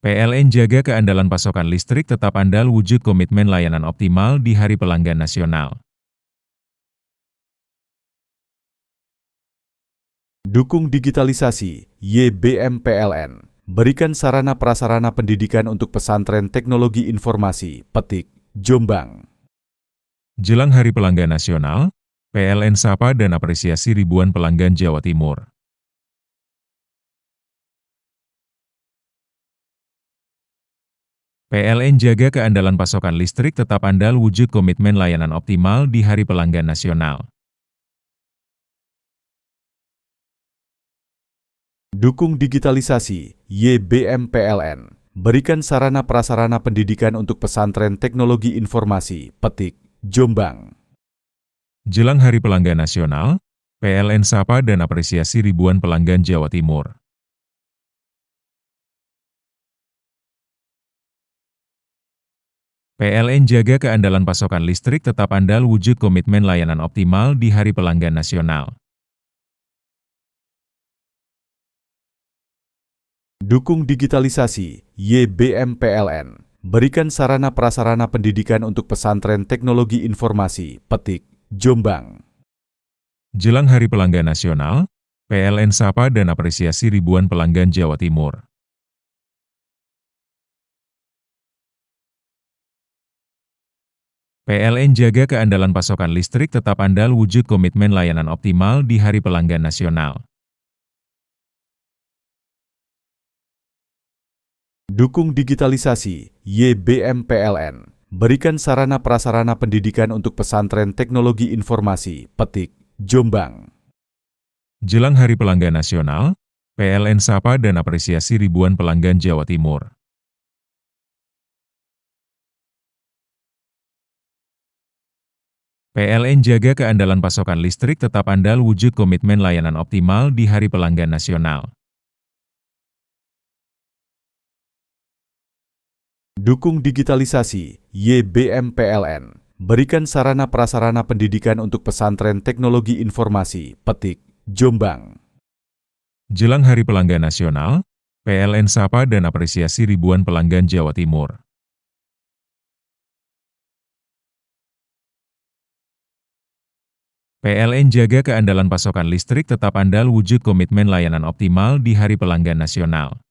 PLN jaga keandalan pasokan listrik tetap andal wujud komitmen layanan optimal di Hari Pelanggan Nasional. Dukung digitalisasi, YBM PLN. Berikan sarana prasarana pendidikan untuk pesantren teknologi informasi, Petik, Jombang. Jelang Hari Pelanggan Nasional, PLN sapa dan apresiasi ribuan pelanggan Jawa Timur. PLN jaga keandalan pasokan listrik tetap andal wujud komitmen layanan optimal di Hari Pelanggan Nasional. Dukung digitalisasi, YBM PLN. Berikan sarana prasarana pendidikan untuk pesantren teknologi informasi, Petik, Jombang. Jelang Hari Pelanggan Nasional, PLN sapa dan apresiasi ribuan pelanggan Jawa Timur. PLN jaga keandalan pasokan listrik tetap andal wujud komitmen layanan optimal di Hari Pelanggan Nasional. Dukung digitalisasi, YBM PLN. Berikan sarana prasarana pendidikan untuk pesantren teknologi informasi, Petik, Jombang. Jelang Hari Pelanggan Nasional, PLN sapa dan apresiasi ribuan pelanggan Jawa Timur. PLN jaga keandalan pasokan listrik tetap andal wujud komitmen layanan optimal di Hari Pelanggan Nasional. Dukung digitalisasi, YBM PLN. berikan sarana prasarana pendidikan untuk pesantren teknologi informasi, Petik, Jombang. Jelang Hari Pelanggan Nasional, PLN sapa dan apresiasi ribuan pelanggan Jawa Timur. PLN jaga keandalan pasokan listrik tetap andal wujud komitmen layanan optimal di Hari Pelanggan Nasional. Dukung digitalisasi, YBM PLN. Berikan sarana prasarana pendidikan untuk pesantren teknologi informasi, Petik, Jombang. Jelang Hari Pelanggan Nasional, PLN sapa dan apresiasi ribuan pelanggan Jawa Timur. PLN jaga keandalan pasokan listrik tetap andal wujud komitmen layanan optimal di Hari Pelanggan Nasional.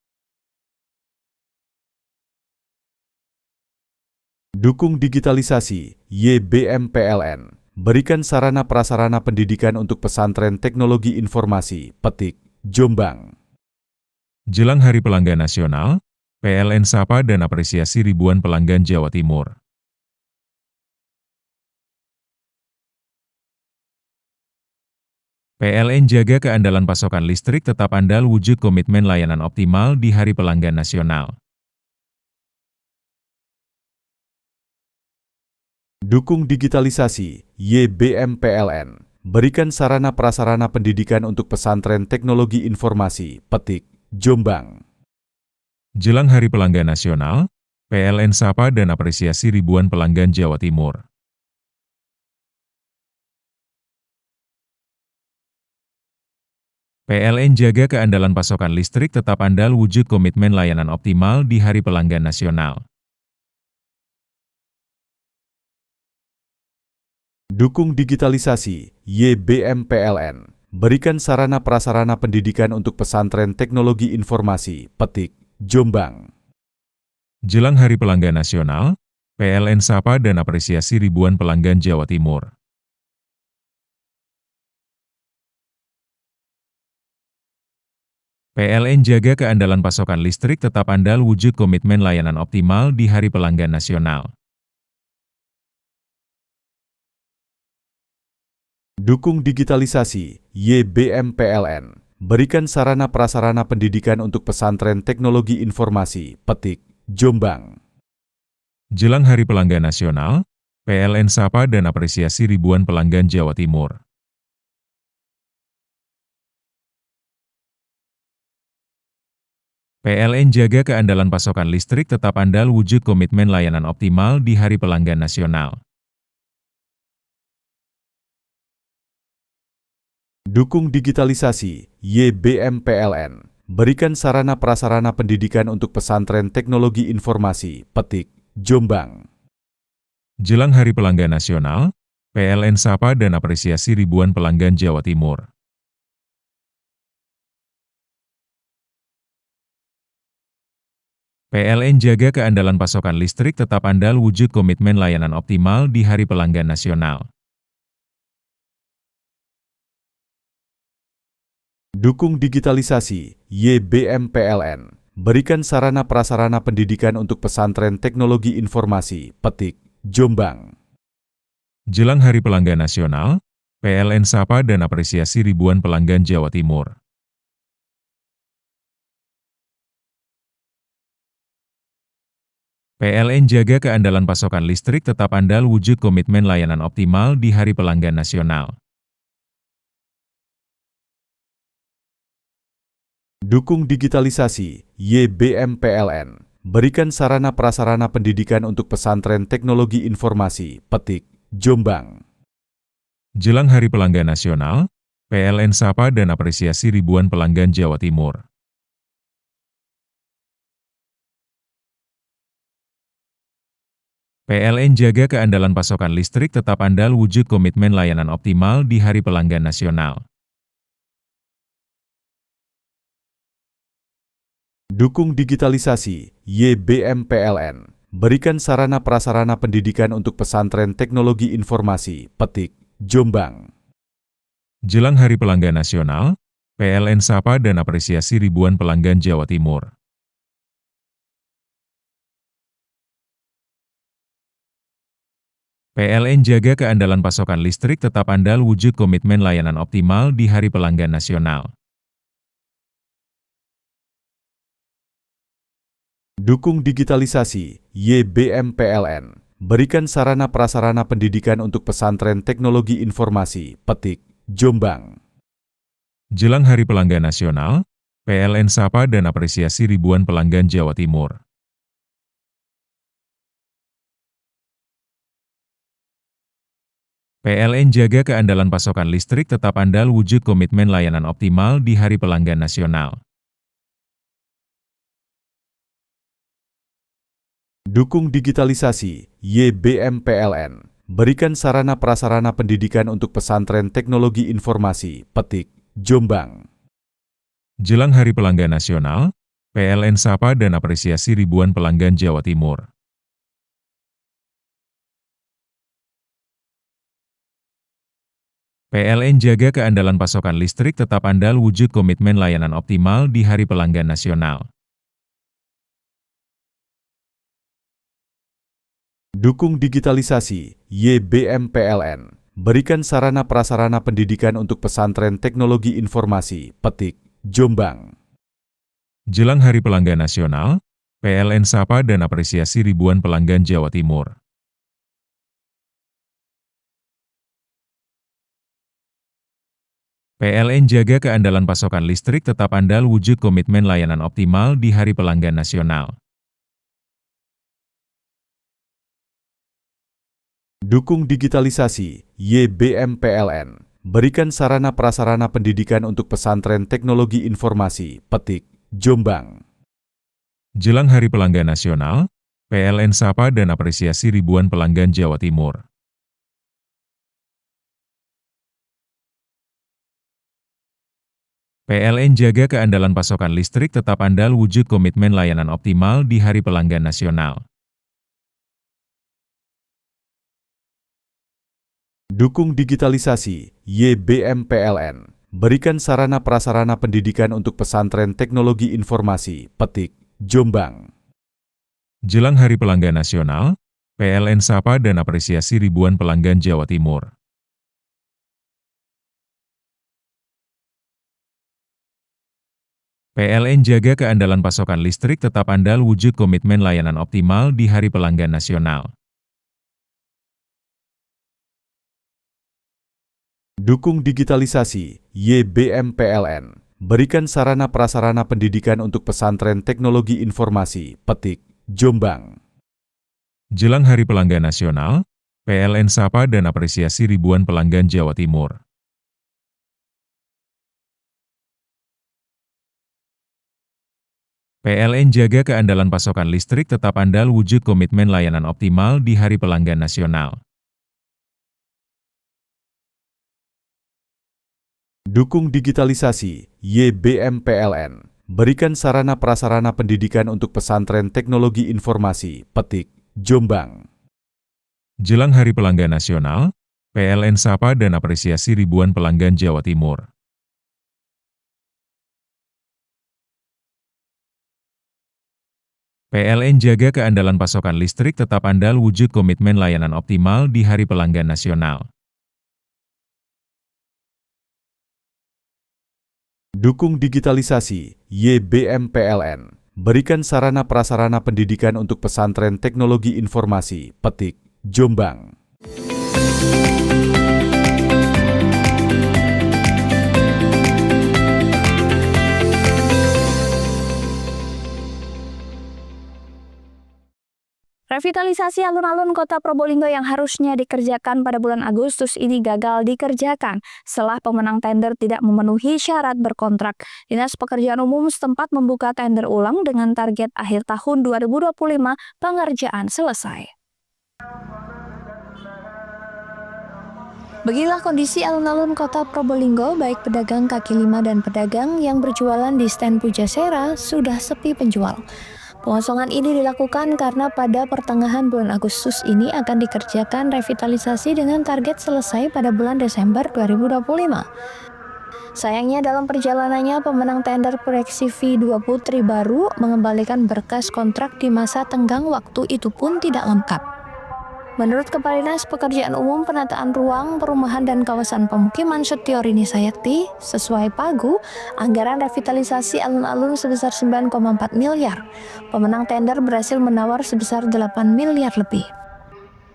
Dukung digitalisasi, YBM PLN. Berikan sarana prasarana pendidikan untuk pesantren teknologi informasi, Petik, Jombang. Jelang Hari Pelanggan Nasional, PLN sapa dan apresiasi ribuan pelanggan Jawa Timur. PLN jaga keandalan pasokan listrik tetap andal wujud komitmen layanan optimal di Hari Pelanggan Nasional. Dukung digitalisasi, YBM PLN. Berikan sarana prasarana pendidikan untuk pesantren teknologi informasi, Petik, Jombang. Jelang Hari Pelanggan Nasional, PLN sapa dan apresiasi ribuan pelanggan Jawa Timur. PLN jaga keandalan pasokan listrik tetap andal wujud komitmen layanan optimal di Hari Pelanggan Nasional. Dukung digitalisasi, YBM PLN. Berikan sarana prasarana pendidikan untuk pesantren teknologi informasi, Petik, Jombang. Jelang Hari Pelanggan Nasional, PLN sapa dan apresiasi ribuan pelanggan Jawa Timur. PLN jaga keandalan pasokan listrik tetap andal wujud komitmen layanan optimal di Hari Pelanggan Nasional. Dukung digitalisasi, YBM PLN. Berikan sarana prasarana pendidikan untuk pesantren teknologi informasi, Petik, Jombang. Jelang Hari Pelanggan Nasional, PLN sapa dan apresiasi ribuan pelanggan Jawa Timur. PLN jaga keandalan pasokan listrik tetap andal wujud komitmen layanan optimal di Hari Pelanggan Nasional. Dukung digitalisasi, YBM PLN. Berikan sarana prasarana pendidikan untuk pesantren teknologi informasi, Petik, Jombang. Jelang Hari Pelanggan Nasional, PLN sapa dan apresiasi ribuan pelanggan Jawa Timur. PLN jaga keandalan pasokan listrik tetap andal wujud komitmen layanan optimal di Hari Pelanggan Nasional. Dukung digitalisasi, YBM PLN. Berikan sarana prasarana pendidikan untuk pesantren teknologi informasi, Petik, Jombang. Jelang Hari Pelanggan Nasional, PLN sapa dan apresiasi ribuan pelanggan Jawa Timur. PLN jaga keandalan pasokan listrik tetap andal wujud komitmen layanan optimal di Hari Pelanggan Nasional. Dukung digitalisasi, YBM PLN. Berikan sarana prasarana pendidikan untuk pesantren teknologi informasi, Petik, Jombang. Jelang Hari Pelanggan Nasional, PLN sapa dan apresiasi ribuan pelanggan Jawa Timur. PLN jaga keandalan pasokan listrik tetap andal wujud komitmen layanan optimal di Hari Pelanggan Nasional. Dukung digitalisasi, YBM PLN. Berikan sarana prasarana pendidikan untuk pesantren teknologi informasi, Petik, Jombang. Jelang Hari Pelanggan Nasional, PLN sapa dan apresiasi ribuan pelanggan Jawa Timur. PLN jaga keandalan pasokan listrik tetap andal wujud komitmen layanan optimal di Hari Pelanggan Nasional. Dukung digitalisasi, YBM PLN. Berikan sarana prasarana pendidikan untuk pesantren teknologi informasi, Petik, Jombang. Jelang Hari Pelanggan Nasional, PLN sapa dan apresiasi ribuan pelanggan Jawa Timur. PLN jaga keandalan pasokan listrik tetap andal wujud komitmen layanan optimal di Hari Pelanggan Nasional. Dukung digitalisasi, YBM PLN. Berikan sarana prasarana pendidikan untuk pesantren teknologi informasi, Petik, Jombang. Jelang Hari Pelanggan Nasional, PLN sapa dan apresiasi ribuan pelanggan Jawa Timur. PLN jaga keandalan pasokan listrik tetap andal wujud komitmen layanan optimal di Hari Pelanggan Nasional. Dukung digitalisasi, YBM PLN. Berikan sarana prasarana pendidikan untuk pesantren teknologi informasi, Petik, Jombang. Jelang Hari Pelanggan Nasional, PLN sapa dan apresiasi ribuan pelanggan Jawa Timur. PLN jaga keandalan pasokan listrik tetap andal wujud komitmen layanan optimal di Hari Pelanggan Nasional. Dukung digitalisasi, YBM PLN. Berikan sarana prasarana pendidikan untuk pesantren teknologi informasi, Petik, Jombang. Jelang Hari Pelanggan Nasional, PLN sapa dan apresiasi ribuan pelanggan Jawa Timur. PLN jaga keandalan pasokan listrik tetap andal wujud komitmen layanan optimal di Hari Pelanggan Nasional. Dukung digitalisasi, YBM PLN. Berikan sarana prasarana pendidikan untuk pesantren teknologi informasi, Petik, Jombang. Jelang Hari Pelanggan Nasional, PLN sapa dan apresiasi ribuan pelanggan Jawa Timur. PLN jaga keandalan pasokan listrik tetap andal wujud komitmen layanan optimal di Hari Pelanggan Nasional. Dukung digitalisasi, YBM PLN. Berikan sarana prasarana pendidikan untuk pesantren teknologi informasi, Petik, Jombang. Jelang Hari Pelanggan Nasional, PLN sapa dan apresiasi ribuan pelanggan Jawa Timur. PLN jaga keandalan pasokan listrik tetap andal wujud komitmen layanan optimal di Hari Pelanggan Nasional. Dukung digitalisasi, YBM PLN. Berikan sarana prasarana pendidikan untuk pesantren teknologi informasi, Petik, Jombang. Jelang Hari Pelanggan Nasional, PLN sapa dan apresiasi ribuan pelanggan Jawa Timur. PLN jaga keandalan pasokan listrik tetap andal wujud komitmen layanan optimal di Hari Pelanggan Nasional. Dukung digitalisasi, YBM PLN. Berikan sarana prasarana pendidikan untuk pesantren teknologi informasi, Petik, Jombang. Revitalisasi alun-alun Kota Probolinggo yang harusnya dikerjakan pada bulan Agustus ini gagal dikerjakan setelah pemenang tender tidak memenuhi syarat berkontrak. Dinas Pekerjaan Umum setempat membuka tender ulang dengan target akhir tahun 2025 pengerjaan selesai. Beginilah kondisi alun-alun Kota Probolinggo, baik pedagang kaki lima dan pedagang yang berjualan di stand Pujasera sudah sepi penjual. Pengosongan ini dilakukan karena pada pertengahan bulan Agustus ini akan dikerjakan revitalisasi dengan target selesai pada bulan Desember 2025. Sayangnya dalam perjalanannya pemenang tender proyek CV2 Putri Baru mengembalikan berkas kontrak di masa tenggang waktu itu pun tidak lengkap. Menurut Kepala Dinas Pekerjaan Umum, Penataan Ruang, Perumahan dan Kawasan Pemukiman Setiorini Sayakti, sesuai Pagu, anggaran revitalisasi alun-alun sebesar 9,4 miliar. Pemenang tender berhasil menawar sebesar 8 miliar lebih.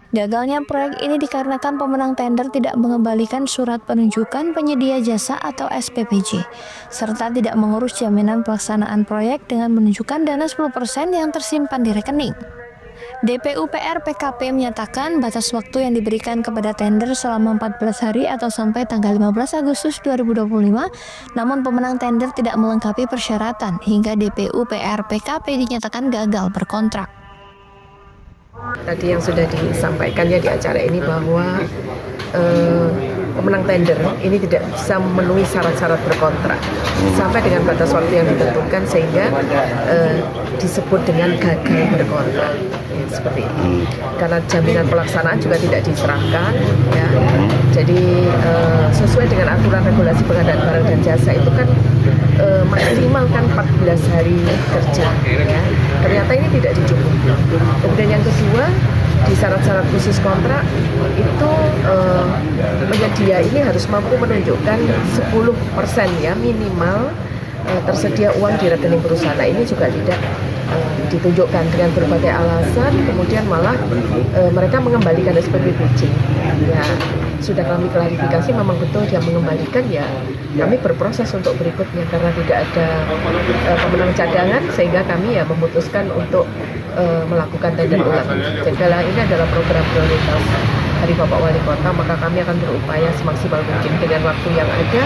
Gagalnya proyek ini dikarenakan pemenang tender tidak mengembalikan surat penunjukan penyedia jasa atau SPPJ, serta tidak mengurus jaminan pelaksanaan proyek dengan menunjukkan dana 10% yang tersimpan di rekening. DPUPR PKP menyatakan batas waktu yang diberikan kepada tender selama 14 hari atau sampai tanggal 15 Agustus 2025, namun pemenang tender tidak melengkapi persyaratan hingga DPUPR PKP dinyatakan gagal berkontrak. Tadi yang sudah disampaikan ya di acara ini bahwa pemenang tender ini tidak bisa memenuhi syarat-syarat berkontrak sampai dengan batas waktu yang ditentukan sehingga disebut dengan gagal berkontrak ya, seperti ini. Karena jaminan pelaksanaan juga tidak diserahkan ya. Jadi sesuai dengan aturan regulasi pengadaan barang dan jasa itu kan maksimal kan 14 hari kerja ya. Ternyata ini tidak dicukupi. Kemudian yang kedua, di syarat-syarat khusus kontrak itu penyedia ini harus mampu menunjukkan 10% ya minimal tersedia uang di rekening perusahaan. Nah, ini juga tidak ditunjukkan dengan berbagai alasan, kemudian malah mereka mengembalikan SPPJ. Ya, sudah kami klarifikasi memang betul dia mengembalikan, ya kami berproses untuk berikutnya karena tidak ada pemenang cadangan sehingga kami ya memutuskan untuk melakukan tender ulang. Jadi ini adalah program prioritas dari Bapak Wali Kota, maka kami akan berupaya semaksimal mungkin dengan waktu yang ada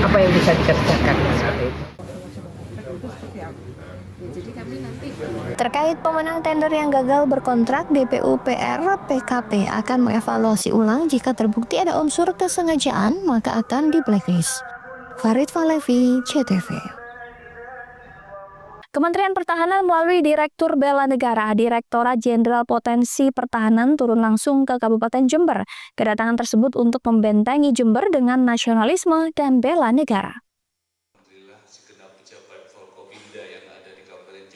apa yang bisa dikerjakan seperti itu. Terkait pemenang tender yang gagal berkontrak, DPUPR PKP akan mengevaluasi ulang jika terbukti ada unsur kesengajaan maka akan di blacklist. Farid Falevi, CTV. Kementerian Pertahanan melalui Direktur Bela Negara, Direktorat Jenderal Potensi Pertahanan turun langsung ke Kabupaten Jember. Kedatangan tersebut untuk membentengi Jember dengan nasionalisme dan bela negara.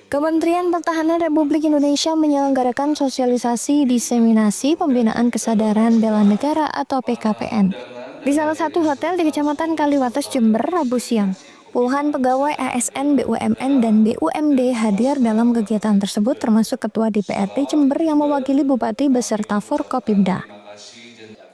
Kementerian Pertahanan Republik Indonesia menyelenggarakan sosialisasi diseminasi pembinaan kesadaran bela negara atau PKPN di salah satu hotel di Kecamatan Kaliwates, Jember, Rabu siang. Puluhan pegawai ASN, BUMN, dan BUMD hadir dalam kegiatan tersebut termasuk Ketua DPRD Jember yang mewakili Bupati beserta Forkopimda.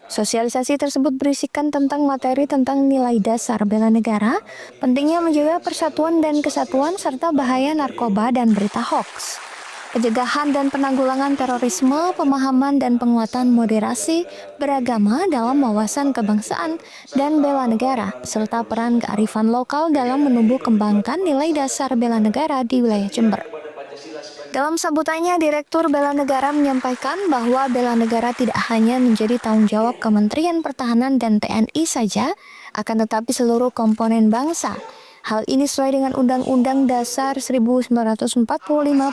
Sosialisasi tersebut berisikan tentang materi tentang nilai dasar bela negara, pentingnya menjaga persatuan dan kesatuan, serta bahaya narkoba dan berita hoaks, pencegahan dan penanggulangan terorisme, pemahaman dan penguatan moderasi beragama dalam wawasan kebangsaan dan bela negara, serta peran kearifan lokal dalam menumbuh kembangkan nilai dasar bela negara di wilayah Jember. Dalam sambutannya, Direktur Bela Negara menyampaikan bahwa bela negara tidak hanya menjadi tanggung jawab Kementerian Pertahanan dan TNI saja, akan tetapi seluruh komponen bangsa. Hal ini sesuai dengan Undang-Undang Dasar 1945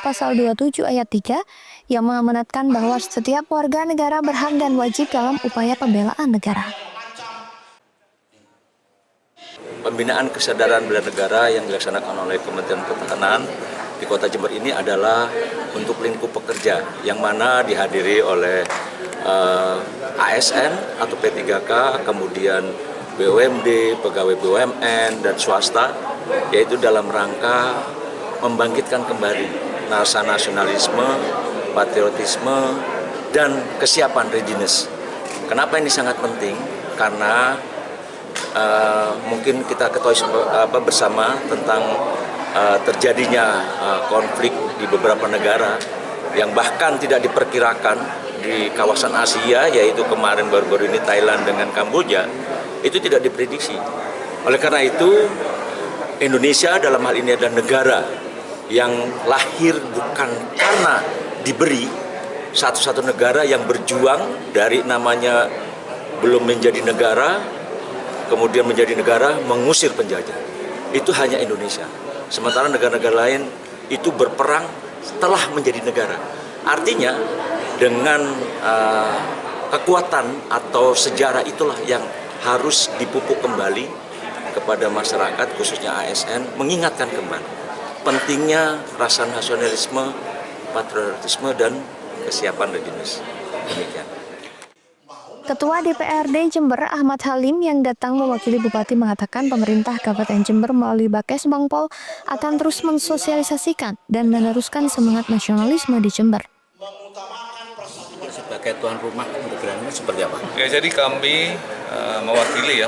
Pasal 27 Ayat 3 yang mengamanatkan bahwa setiap warga negara berhak dan wajib dalam upaya pembelaan negara. Pembinaan kesadaran bela negara yang dilaksanakan oleh Kementerian Pertahanan di Kota Jember ini adalah untuk lingkup pekerja yang mana dihadiri oleh ASN atau P3K, kemudian BUMD, pegawai BUMN, dan swasta, yaitu dalam rangka membangkitkan kembali rasa nasionalisme, patriotisme, dan kesiapan readiness. Kenapa ini sangat penting? Karena mungkin kita ketahui bersama tentang terjadinya konflik di beberapa negara yang bahkan tidak diperkirakan di kawasan Asia, yaitu kemarin baru-baru ini Thailand dengan Kamboja, itu tidak diprediksi. Oleh karena itu, Indonesia dalam hal ini adalah negara yang lahir bukan karena diberi, satu-satu negara yang berjuang dari namanya belum menjadi negara, kemudian menjadi negara, mengusir penjajah. Itu hanya Indonesia. Sementara negara-negara lain itu berperang setelah menjadi negara. Artinya dengan kekuatan atau sejarah itulah yang harus dipupuk kembali kepada masyarakat, khususnya ASN, mengingatkan kembali pentingnya rasa nasionalisme, patriotisme, dan kesiapan readiness. Demikian. Ketua DPRD Jember Ahmad Halim yang datang mewakili Bupati mengatakan pemerintah Kabupaten Jember melalui Bakes Bangpol akan terus mensosialisasikan dan meneruskan semangat nasionalisme di Jember. Sebagai tuan rumah negara ini seperti apa? Ya, jadi kami mewakili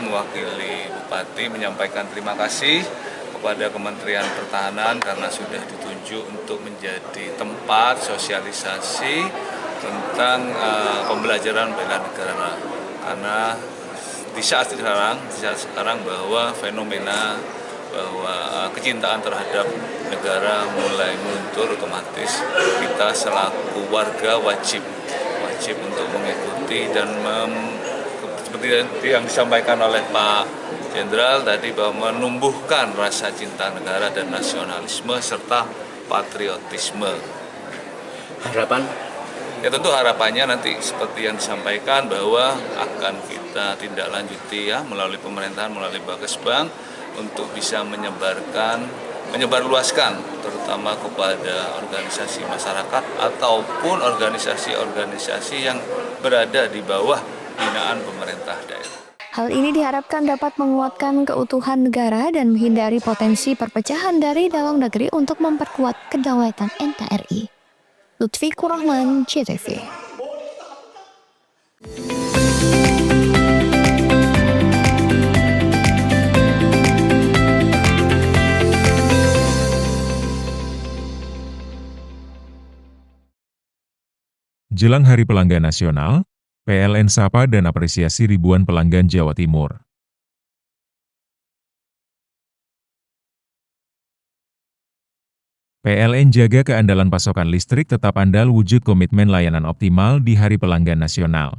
Bupati menyampaikan terima kasih kepada Kementerian Pertahanan karena sudah ditunjuk untuk menjadi tempat sosialisasi tentang pembelajaran bela negara. Karena di saat sekarang bahwa fenomena bahwa kecintaan terhadap negara mulai luntur, otomatis kita selaku warga wajib untuk mengikuti dan seperti yang disampaikan oleh Pak Jenderal tadi bahwa menumbuhkan rasa cinta negara dan nasionalisme serta patriotisme. Harapan? Ya tentu harapannya nanti seperti yang disampaikan bahwa akan kita tindak lanjuti melalui pemerintahan, melalui Bakesbang untuk bisa menyebarluaskan terutama kepada organisasi masyarakat ataupun organisasi-organisasi yang berada di bawah binaan pemerintah daerah. Hal ini diharapkan dapat menguatkan keutuhan negara dan menghindari potensi perpecahan dari dalam negeri untuk memperkuat kedaulatan NKRI. Lutfi Kurahman, JTV. Jelang Hari Pelanggan Nasional, PLN sapa dan apresiasi ribuan pelanggan Jawa Timur. PLN jaga keandalan pasokan listrik tetap andal wujud komitmen layanan optimal di Hari Pelanggan Nasional.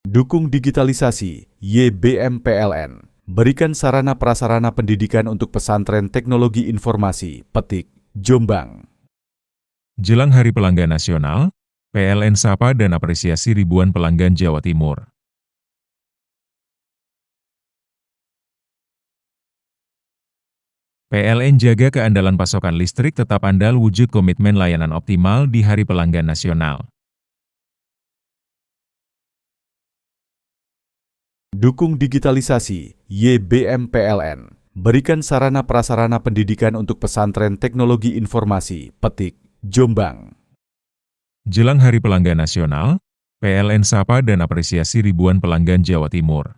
Dukung digitalisasi, YBM PLN. Berikan sarana prasarana pendidikan untuk pesantren teknologi informasi, Petik, Jombang. Jelang Hari Pelanggan Nasional, PLN sapa dan apresiasi ribuan pelanggan Jawa Timur. PLN jaga keandalan pasokan listrik tetap andal wujud komitmen layanan optimal di Hari Pelanggan Nasional. Dukung digitalisasi, YBM PLN. Berikan sarana prasarana pendidikan untuk pesantren teknologi informasi, Petik, Jombang. Jelang Hari Pelanggan Nasional, PLN sapa dan apresiasi ribuan pelanggan Jawa Timur.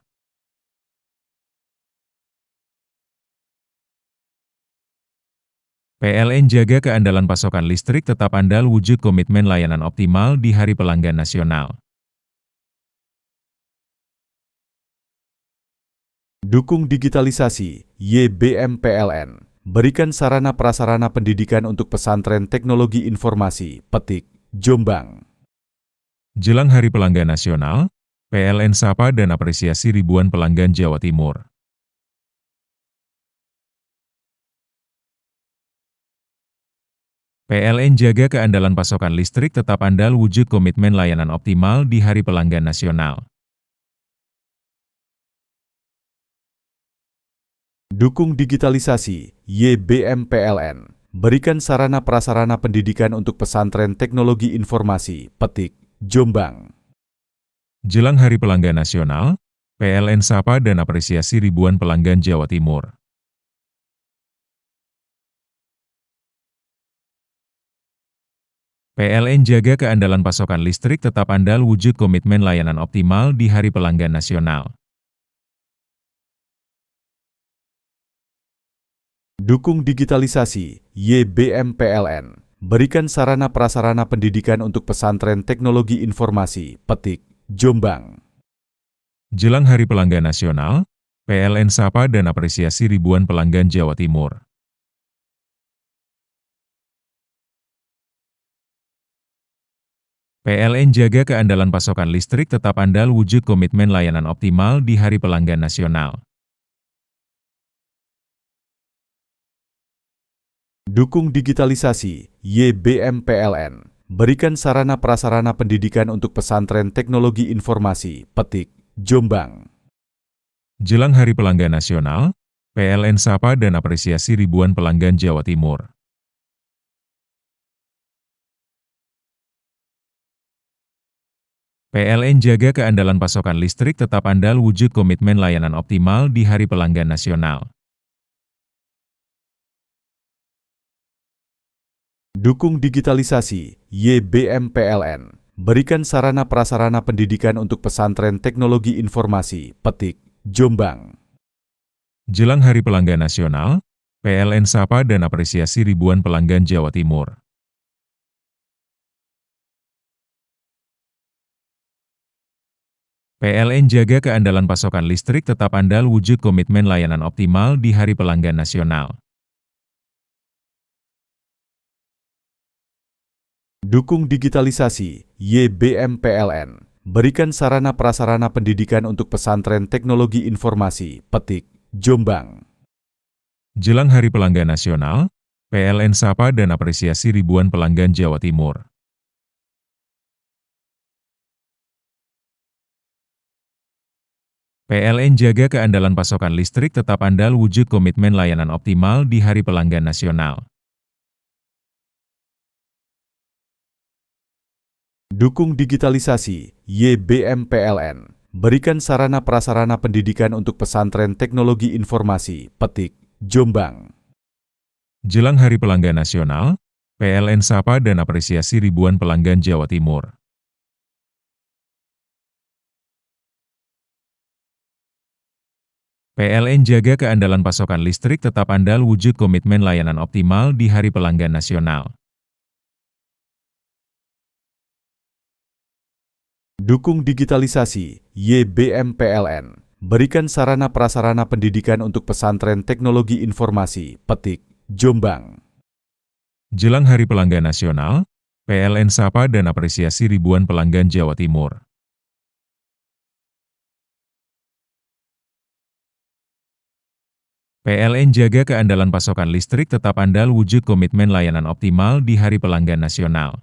PLN jaga keandalan pasokan listrik tetap andal wujud komitmen layanan optimal di Hari Pelanggan Nasional. Dukung digitalisasi, YBM PLN. Berikan sarana prasarana pendidikan untuk pesantren teknologi informasi, Petik, Jombang. Jelang Hari Pelanggan Nasional, PLN sapa dan apresiasi ribuan pelanggan Jawa Timur. PLN jaga keandalan pasokan listrik tetap andal wujud komitmen layanan optimal di Hari Pelanggan Nasional. Dukung digitalisasi, YBM PLN. Berikan sarana prasarana pendidikan untuk pesantren teknologi informasi, Petik, Jombang. Jelang Hari Pelanggan Nasional, PLN sapa dan apresiasi ribuan pelanggan Jawa Timur. PLN jaga keandalan pasokan listrik tetap andal wujud komitmen layanan optimal di Hari Pelanggan Nasional. Dukung digitalisasi, YBM PLN. Berikan sarana prasarana pendidikan untuk pesantren teknologi informasi, Petik, Jombang. Jelang Hari Pelanggan Nasional, PLN sapa dan apresiasi ribuan pelanggan Jawa Timur. PLN jaga keandalan pasokan listrik tetap andal wujud komitmen layanan optimal di Hari Pelanggan Nasional. Dukung digitalisasi, YBM PLN. Berikan sarana prasarana pendidikan untuk pesantren teknologi informasi, Petik, Jombang. Jelang Hari Pelanggan Nasional, PLN sapa dan apresiasi ribuan pelanggan Jawa Timur. PLN jaga keandalan pasokan listrik tetap andal wujud komitmen layanan optimal di Hari Pelanggan Nasional. Dukung digitalisasi, YBM PLN. Berikan sarana prasarana pendidikan untuk pesantren teknologi informasi, Petik, Jombang. Jelang Hari Pelanggan Nasional, PLN sapa dan apresiasi ribuan pelanggan Jawa Timur. PLN jaga keandalan pasokan listrik tetap andal wujud komitmen layanan optimal di Hari Pelanggan Nasional. Dukung digitalisasi, YBM PLN. Berikan sarana prasarana pendidikan untuk pesantren teknologi informasi, Petik, Jombang. Jelang Hari Pelanggan Nasional, PLN sapa dan apresiasi ribuan pelanggan Jawa Timur. PLN jaga keandalan pasokan listrik tetap andal wujud komitmen layanan optimal di Hari Pelanggan Nasional. Dukung digitalisasi, YBM PLN. Berikan sarana prasarana pendidikan untuk pesantren teknologi informasi, Petik, Jombang. Jelang Hari Pelanggan Nasional, PLN sapa dan apresiasi ribuan pelanggan Jawa Timur. PLN jaga keandalan pasokan listrik tetap andal wujud komitmen layanan optimal di Hari Pelanggan Nasional. Dukung digitalisasi, YBM PLN. Berikan sarana prasarana pendidikan untuk pesantren teknologi informasi, Petik, Jombang. Jelang Hari Pelanggan Nasional, PLN sapa dan apresiasi ribuan pelanggan Jawa Timur. PLN jaga keandalan pasokan listrik tetap andal wujud komitmen layanan optimal di Hari Pelanggan Nasional.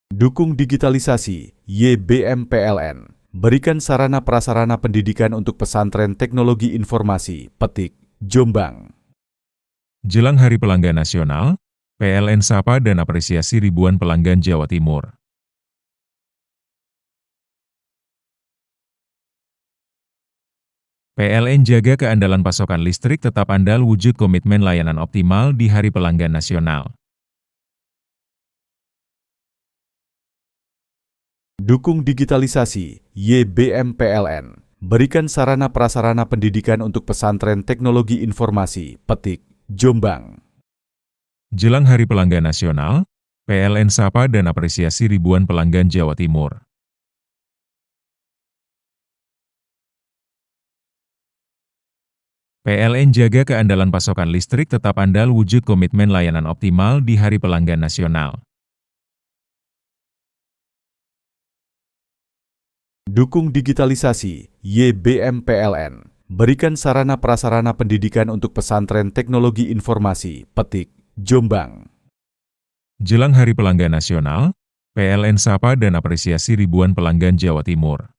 Dukung digitalisasi, YBM PLN. Berikan sarana prasarana pendidikan untuk pesantren teknologi informasi, Petik, Jombang. Jelang Hari Pelanggan Nasional, PLN sapa dan apresiasi ribuan pelanggan Jawa Timur. PLN jaga keandalan pasokan listrik tetap andal wujud komitmen layanan optimal di Hari Pelanggan Nasional. Dukung digitalisasi, YBM PLN. Berikan sarana prasarana pendidikan untuk pesantren teknologi informasi, Petik, Jombang. Jelang Hari Pelanggan Nasional, PLN sapa dan apresiasi ribuan pelanggan Jawa Timur. PLN jaga keandalan pasokan listrik tetap andal wujud komitmen layanan optimal di Hari Pelanggan Nasional. Dukung digitalisasi, YBM PLN. Berikan sarana prasarana pendidikan untuk pesantren teknologi informasi, Petik, Jombang. Jelang Hari Pelanggan Nasional, PLN sapa dan apresiasi ribuan pelanggan Jawa Timur.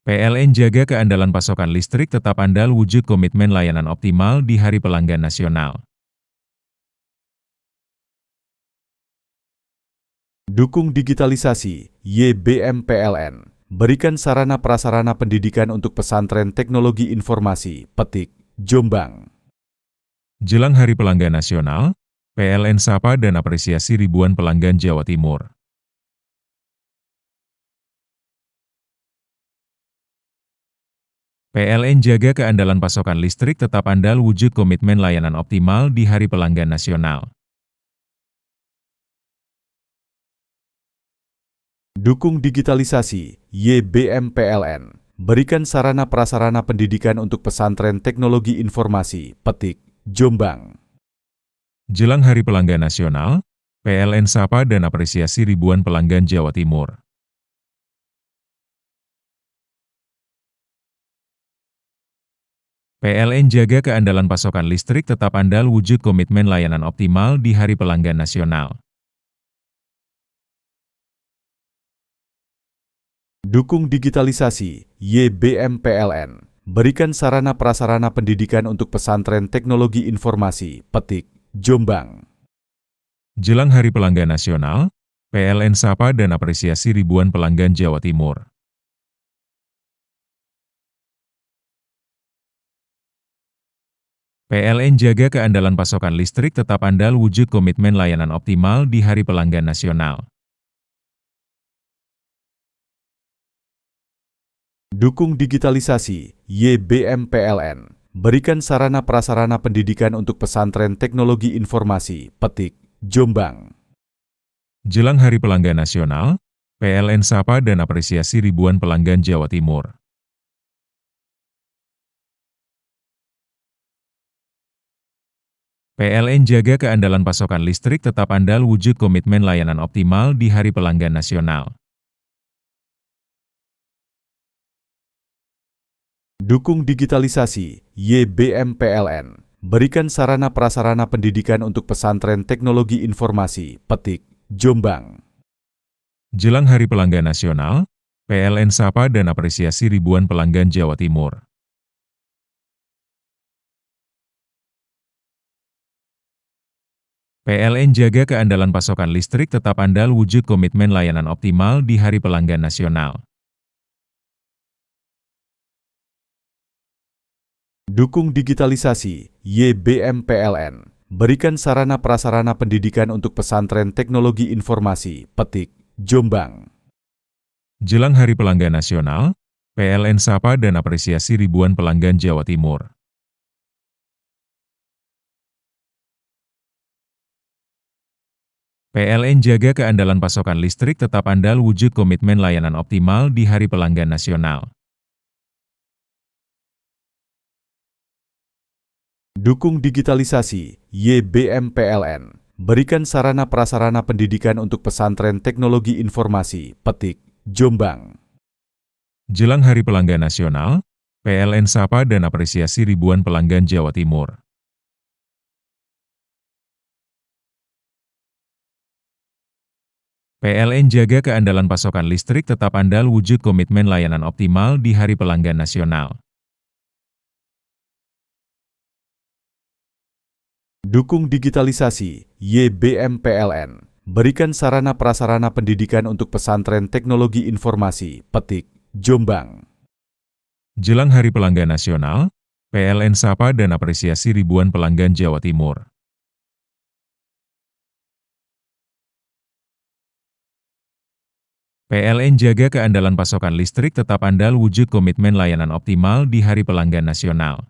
PLN jaga keandalan pasokan listrik tetap andal wujud komitmen layanan optimal di Hari Pelanggan Nasional. Dukung digitalisasi, YBM PLN. Berikan sarana prasarana pendidikan untuk pesantren teknologi informasi, Petik, Jombang. Jelang Hari Pelanggan Nasional, PLN sapa dan apresiasi ribuan pelanggan Jawa Timur. PLN jaga keandalan pasokan listrik tetap andal wujud komitmen layanan optimal di Hari Pelanggan Nasional. Dukung digitalisasi, YBM PLN. Berikan sarana prasarana pendidikan untuk pesantren teknologi informasi, Petik, Jombang. Jelang Hari Pelanggan Nasional, PLN sapa dan apresiasi ribuan pelanggan Jawa Timur. PLN jaga keandalan pasokan listrik tetap andal wujud komitmen layanan optimal di Hari Pelanggan Nasional. Dukung digitalisasi, YBM PLN. berikan sarana prasarana pendidikan untuk pesantren teknologi informasi, Petik, Jombang. Jelang Hari Pelanggan Nasional, PLN sapa dan apresiasi ribuan pelanggan Jawa Timur. PLN jaga keandalan pasokan listrik tetap andal wujud komitmen layanan optimal di Hari Pelanggan Nasional. Dukung digitalisasi, YBM PLN. Berikan sarana prasarana pendidikan untuk pesantren teknologi informasi, Petik, Jombang. Jelang Hari Pelanggan Nasional, PLN sapa dan apresiasi ribuan pelanggan Jawa Timur. PLN jaga keandalan pasokan listrik tetap andal wujud komitmen layanan optimal di Hari Pelanggan Nasional. Dukung digitalisasi, YBM PLN. Berikan sarana prasarana pendidikan untuk pesantren teknologi informasi, Petik, Jombang. Jelang Hari Pelanggan Nasional, PLN sapa dan apresiasi ribuan pelanggan Jawa Timur. PLN jaga keandalan pasokan listrik tetap andal wujud komitmen layanan optimal di Hari Pelanggan Nasional. Dukung digitalisasi, YBM PLN. Berikan sarana prasarana pendidikan untuk pesantren teknologi informasi, Petik, Jombang. Jelang Hari Pelanggan Nasional, PLN sapa dan apresiasi ribuan pelanggan Jawa Timur. PLN jaga keandalan pasokan listrik tetap andal wujud komitmen layanan optimal di Hari Pelanggan Nasional. Dukung digitalisasi, YBM PLN. Berikan sarana prasarana pendidikan untuk pesantren teknologi informasi, Petik, Jombang. Jelang Hari Pelanggan Nasional, PLN sapa dan apresiasi ribuan pelanggan Jawa Timur. PLN jaga keandalan pasokan listrik tetap andal wujud komitmen layanan optimal di Hari Pelanggan Nasional. Dukung digitalisasi, YBM PLN. Berikan sarana prasarana pendidikan untuk pesantren teknologi informasi, Petik, Jombang. Jelang Hari Pelanggan Nasional, PLN sapa dan apresiasi ribuan pelanggan Jawa Timur. PLN jaga keandalan pasokan listrik tetap andal wujud komitmen layanan optimal di Hari Pelanggan Nasional.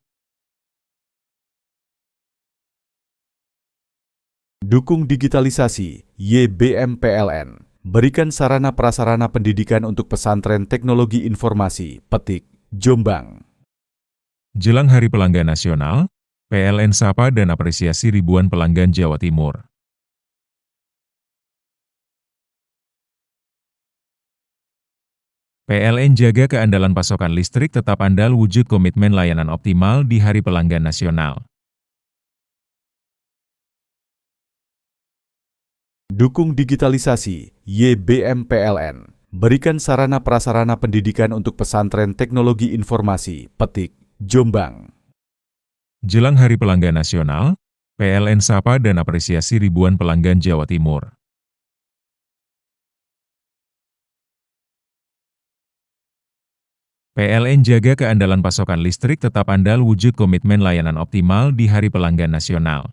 Dukung digitalisasi, YBM PLN. Berikan sarana prasarana pendidikan untuk pesantren teknologi informasi, Petik, Jombang. Jelang Hari Pelanggan Nasional, PLN sapa dan apresiasi ribuan pelanggan Jawa Timur. PLN jaga keandalan pasokan listrik tetap andal wujud komitmen layanan optimal di Hari Pelanggan Nasional. Dukung digitalisasi, YBM PLN. Berikan sarana prasarana pendidikan untuk pesantren teknologi informasi, Petik, Jombang. Jelang Hari Pelanggan Nasional, PLN sapa dan apresiasi ribuan pelanggan Jawa Timur. PLN jaga keandalan pasokan listrik tetap andal wujud komitmen layanan optimal di Hari Pelanggan Nasional.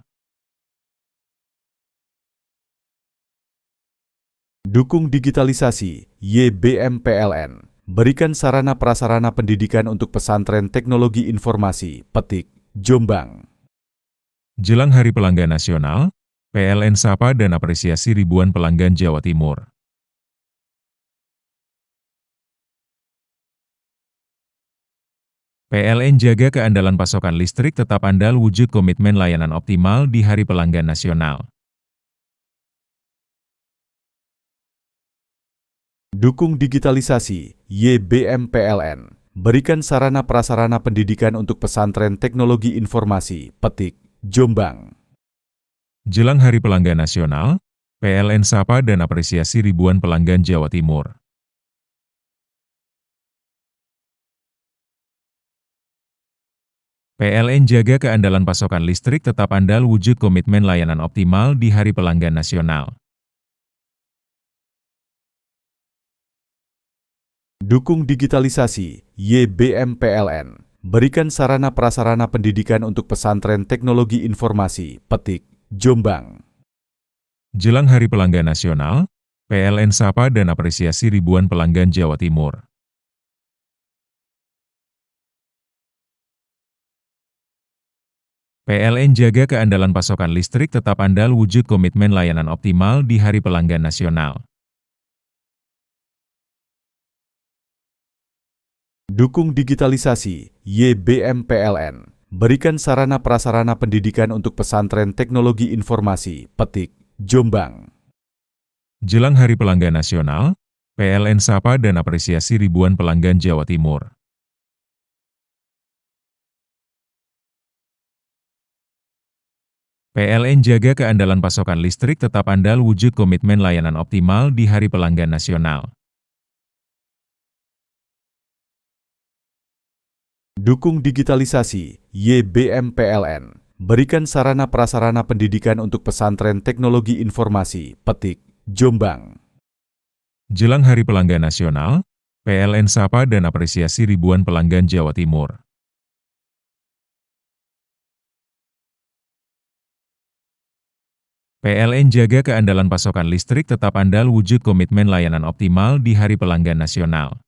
Dukung digitalisasi, YBM PLN. Berikan sarana prasarana pendidikan untuk pesantren teknologi informasi, Petik, Jombang. Jelang Hari Pelanggan Nasional, PLN sapa dan apresiasi ribuan pelanggan Jawa Timur. PLN jaga keandalan pasokan listrik tetap andal wujud komitmen layanan optimal di Hari Pelanggan Nasional. Dukung digitalisasi, YBM PLN. Berikan sarana prasarana pendidikan untuk pesantren teknologi informasi, Petik, Jombang. Jelang Hari Pelanggan Nasional, PLN sapa dan apresiasi ribuan pelanggan Jawa Timur. PLN jaga keandalan pasokan listrik tetap andal wujud komitmen layanan optimal di Hari Pelanggan Nasional. Dukung digitalisasi, YBM PLN. Berikan sarana prasarana pendidikan untuk pesantren teknologi informasi, Petik, Jombang. Jelang Hari Pelanggan Nasional, PLN sapa dan apresiasi ribuan pelanggan Jawa Timur. PLN jaga keandalan pasokan listrik tetap andal wujud komitmen layanan optimal di Hari Pelanggan Nasional. Dukung digitalisasi, YBM PLN. Berikan sarana prasarana pendidikan untuk pesantren teknologi informasi, Petik, Jombang. Jelang Hari Pelanggan Nasional, PLN sapa dan apresiasi ribuan pelanggan Jawa Timur. PLN jaga keandalan pasokan listrik tetap andal wujud komitmen layanan optimal di Hari Pelanggan Nasional. Dukung digitalisasi, YBM PLN. Berikan sarana prasarana pendidikan untuk pesantren teknologi informasi, Petik, Jombang. Jelang Hari Pelanggan Nasional, PLN sapa dan apresiasi ribuan pelanggan Jawa Timur. PLN jaga keandalan pasokan listrik tetap andal wujud komitmen layanan optimal di Hari Pelanggan Nasional.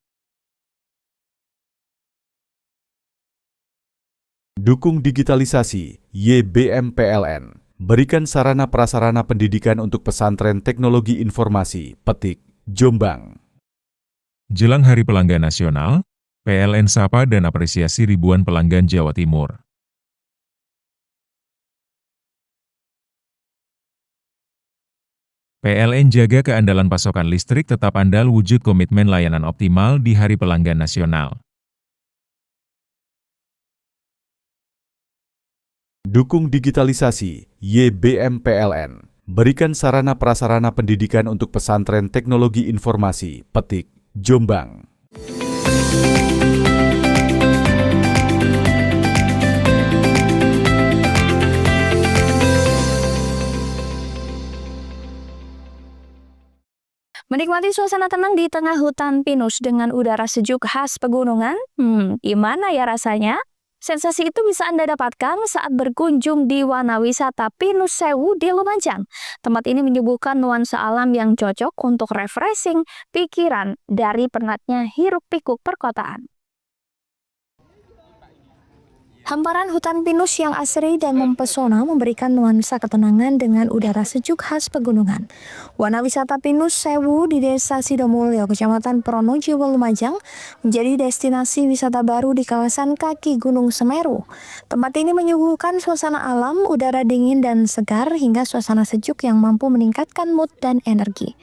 Dukung digitalisasi, YBM PLN. Berikan sarana prasarana pendidikan untuk pesantren teknologi informasi, Petik, Jombang. Jelang Hari Pelanggan Nasional, PLN sapa dan apresiasi ribuan pelanggan Jawa Timur. PLN jaga keandalan pasokan listrik tetap andal wujud komitmen layanan optimal di Hari Pelanggan Nasional. Dukung digitalisasi, YBM PLN. Berikan sarana prasarana pendidikan untuk pesantren teknologi informasi, Petik, Jombang. Menikmati suasana tenang di tengah hutan pinus dengan udara sejuk khas pegunungan? Gimana ya rasanya? Sensasi itu bisa Anda dapatkan saat berkunjung di Wana Wisata Pinus Sewu di Lumajang. Tempat ini menyuguhkan nuansa alam yang cocok untuk refreshing pikiran dari penatnya hiruk-pikuk perkotaan. Hamparan hutan pinus yang asri dan mempesona memberikan nuansa ketenangan dengan udara sejuk khas pegunungan. Wana Wisata Pinus Sewu di Desa Sidomulyo, Kecamatan Pronojiwo, Lumajang, menjadi destinasi wisata baru di kawasan kaki Gunung Semeru. Tempat ini menyuguhkan suasana alam, udara dingin dan segar, hingga suasana sejuk yang mampu meningkatkan mood dan energi.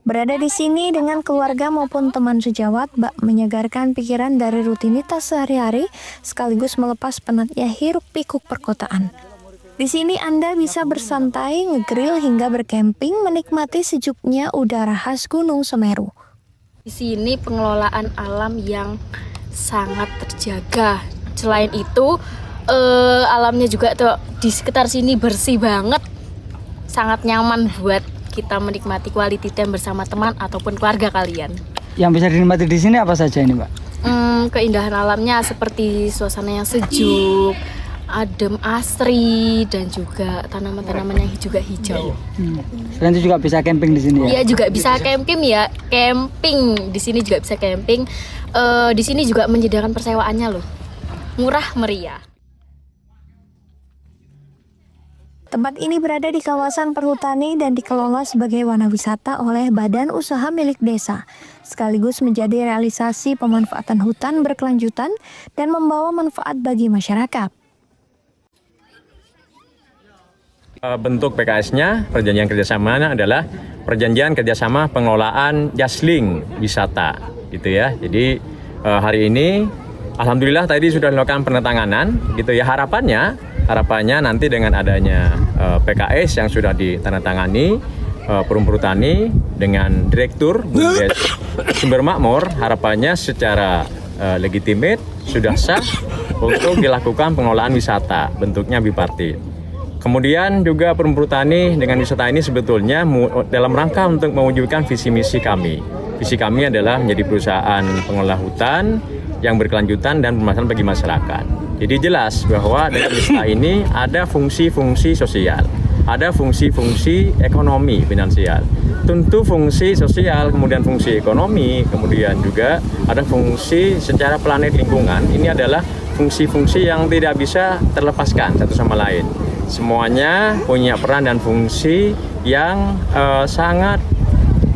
Berada di sini dengan keluarga maupun teman sejawat bak menyegarkan pikiran dari rutinitas sehari-hari sekaligus melepas penatnya hiruk-pikuk perkotaan. Di sini Anda bisa bersantai, ngegrill hingga bercamping menikmati sejuknya udara khas Gunung Semeru. Di sini pengelolaan alam yang sangat terjaga. Selain itu, alamnya juga tuh di sekitar sini bersih banget. Sangat nyaman buat kita menikmati quality time bersama teman ataupun keluarga kalian. Yang bisa dinikmati di sini apa saja ini, Mbak? Keindahan alamnya seperti suasana yang sejuk, adem asri, dan juga tanaman-tanaman yang juga hijau. Selain itu juga bisa camping di sini ya? Iya, juga bisa camping ya. Camping di sini juga bisa camping. Di sini juga menyediakan persewaannya loh. Murah meriah. Tempat ini berada di kawasan perhutani dan dikelola sebagai wana wisata oleh badan usaha milik desa, sekaligus menjadi realisasi pemanfaatan hutan berkelanjutan dan membawa manfaat bagi masyarakat. Bentuk PKS-nya, perjanjian kerjasama adalah perjanjian kerjasama pengelolaan Jasling wisata, gitu ya. Jadi hari ini, alhamdulillah tadi sudah dilakukan penandatanganan, gitu ya. Harapannya nanti dengan adanya PKS yang sudah ditandatangani Perum Perhutani dengan Direktur Sumber Makmur, harapannya secara legitimate, sudah sah untuk dilakukan pengelolaan wisata, bentuknya bipartit. Kemudian juga Perum Perhutani dengan wisata ini sebetulnya dalam rangka untuk mewujudkan visi misi kami. Visi kami adalah menjadi perusahaan pengelola hutan yang berkelanjutan dan bermanfaat bagi masyarakat. Jadi jelas bahwa dengan wisata ini ada fungsi-fungsi sosial, ada fungsi-fungsi ekonomi finansial. Tentu fungsi sosial, kemudian fungsi ekonomi, kemudian juga ada fungsi secara planet lingkungan. Ini adalah fungsi-fungsi yang tidak bisa terlepaskan satu sama lain. Semuanya punya peran dan fungsi yang sangat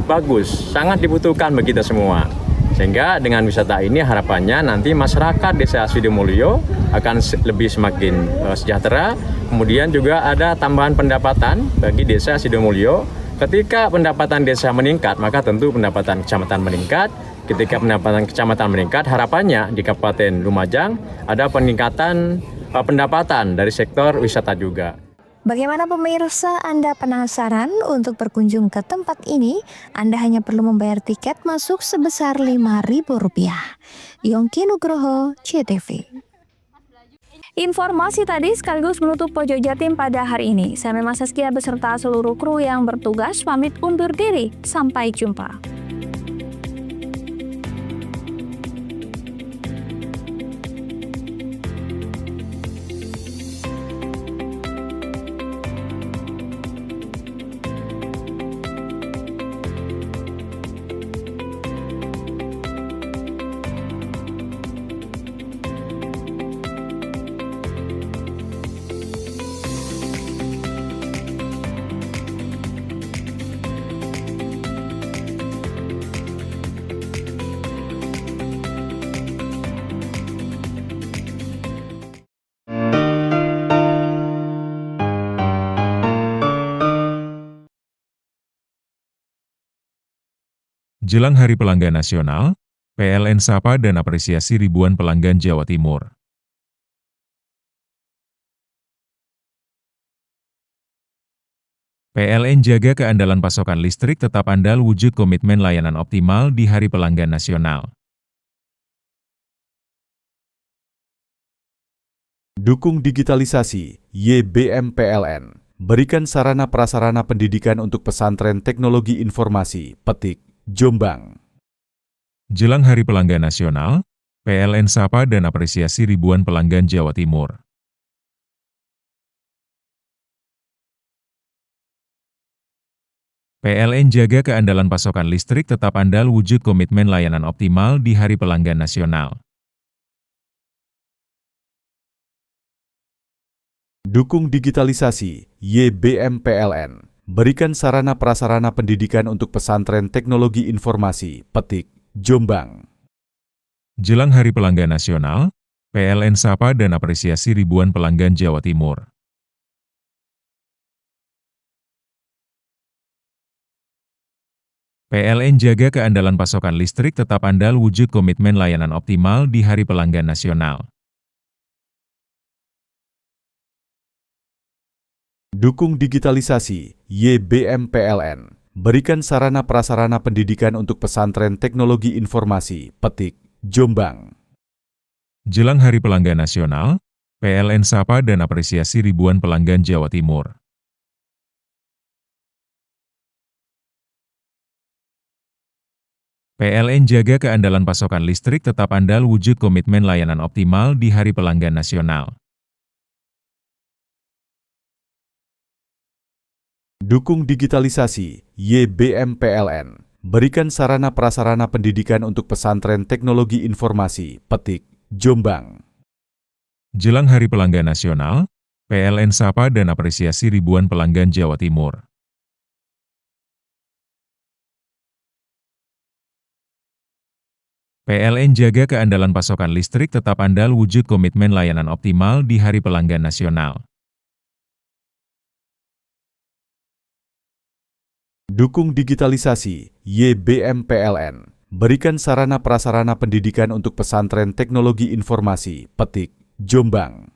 bagus, sangat dibutuhkan bagi kita semua. Sehingga dengan wisata ini harapannya nanti masyarakat Desa Sidomulyo akan lebih semakin sejahtera. Kemudian juga ada tambahan pendapatan bagi Desa Sidomulyo. Ketika pendapatan desa meningkat, maka tentu pendapatan kecamatan meningkat. Ketika pendapatan kecamatan meningkat, harapannya di Kabupaten Lumajang ada peningkatan pendapatan dari sektor wisata juga. Bagaimana pemirsa, Anda penasaran untuk berkunjung ke tempat ini? Anda hanya perlu membayar tiket masuk sebesar Rp5.000. Yongki Nugroho, CTV. Informasi tadi sekaligus menutup Pojok Jatim pada hari ini. Saya Mema Saskia beserta seluruh kru yang bertugas pamit undur diri. Sampai jumpa. Jelang Hari Pelanggan Nasional, PLN sapa dan apresiasi ribuan pelanggan Jawa Timur. PLN jaga keandalan pasokan listrik tetap andal wujud komitmen layanan optimal di Hari Pelanggan Nasional. Dukung digitalisasi, YBM PLN. Berikan sarana prasarana pendidikan untuk pesantren teknologi informasi, Petik, Jombang. Jelang Hari Pelanggan Nasional, PLN sapa dan apresiasi ribuan pelanggan Jawa Timur. PLN jaga keandalan pasokan listrik tetap andal wujud komitmen layanan optimal di Hari Pelanggan Nasional. Dukung digitalisasi, YBM PLN. Berikan sarana prasarana pendidikan untuk pesantren teknologi informasi, Petik, Jombang. Jelang Hari Pelanggan Nasional, PLN sapa dan apresiasi ribuan pelanggan Jawa Timur. PLN jaga keandalan pasokan listrik tetap andal wujud komitmen layanan optimal di Hari Pelanggan Nasional. Dukung digitalisasi, YBM PLN. Berikan sarana prasarana pendidikan untuk pesantren teknologi informasi, Petik, Jombang. Jelang Hari Pelanggan Nasional, PLN sapa dan apresiasi ribuan pelanggan Jawa Timur. PLN jaga keandalan pasokan listrik tetap andal wujud komitmen layanan optimal di Hari Pelanggan Nasional. Dukung digitalisasi, YBM PLN. Berikan sarana prasarana pendidikan untuk pesantren teknologi informasi, Petik, Jombang. Jelang Hari Pelanggan Nasional, PLN sapa dan apresiasi ribuan pelanggan Jawa Timur. PLN jaga keandalan pasokan listrik tetap andal wujud komitmen layanan optimal di Hari Pelanggan Nasional. Dukung digitalisasi, YBM PLN. Berikan sarana prasarana pendidikan untuk pesantren teknologi informasi, Petik, Jombang.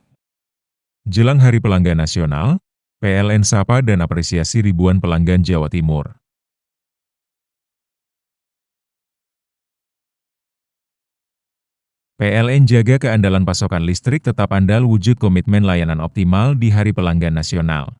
Jelang Hari Pelanggan Nasional, PLN sapa dan apresiasi ribuan pelanggan Jawa Timur. PLN jaga keandalan pasokan listrik tetap andal wujud komitmen layanan optimal di Hari Pelanggan Nasional.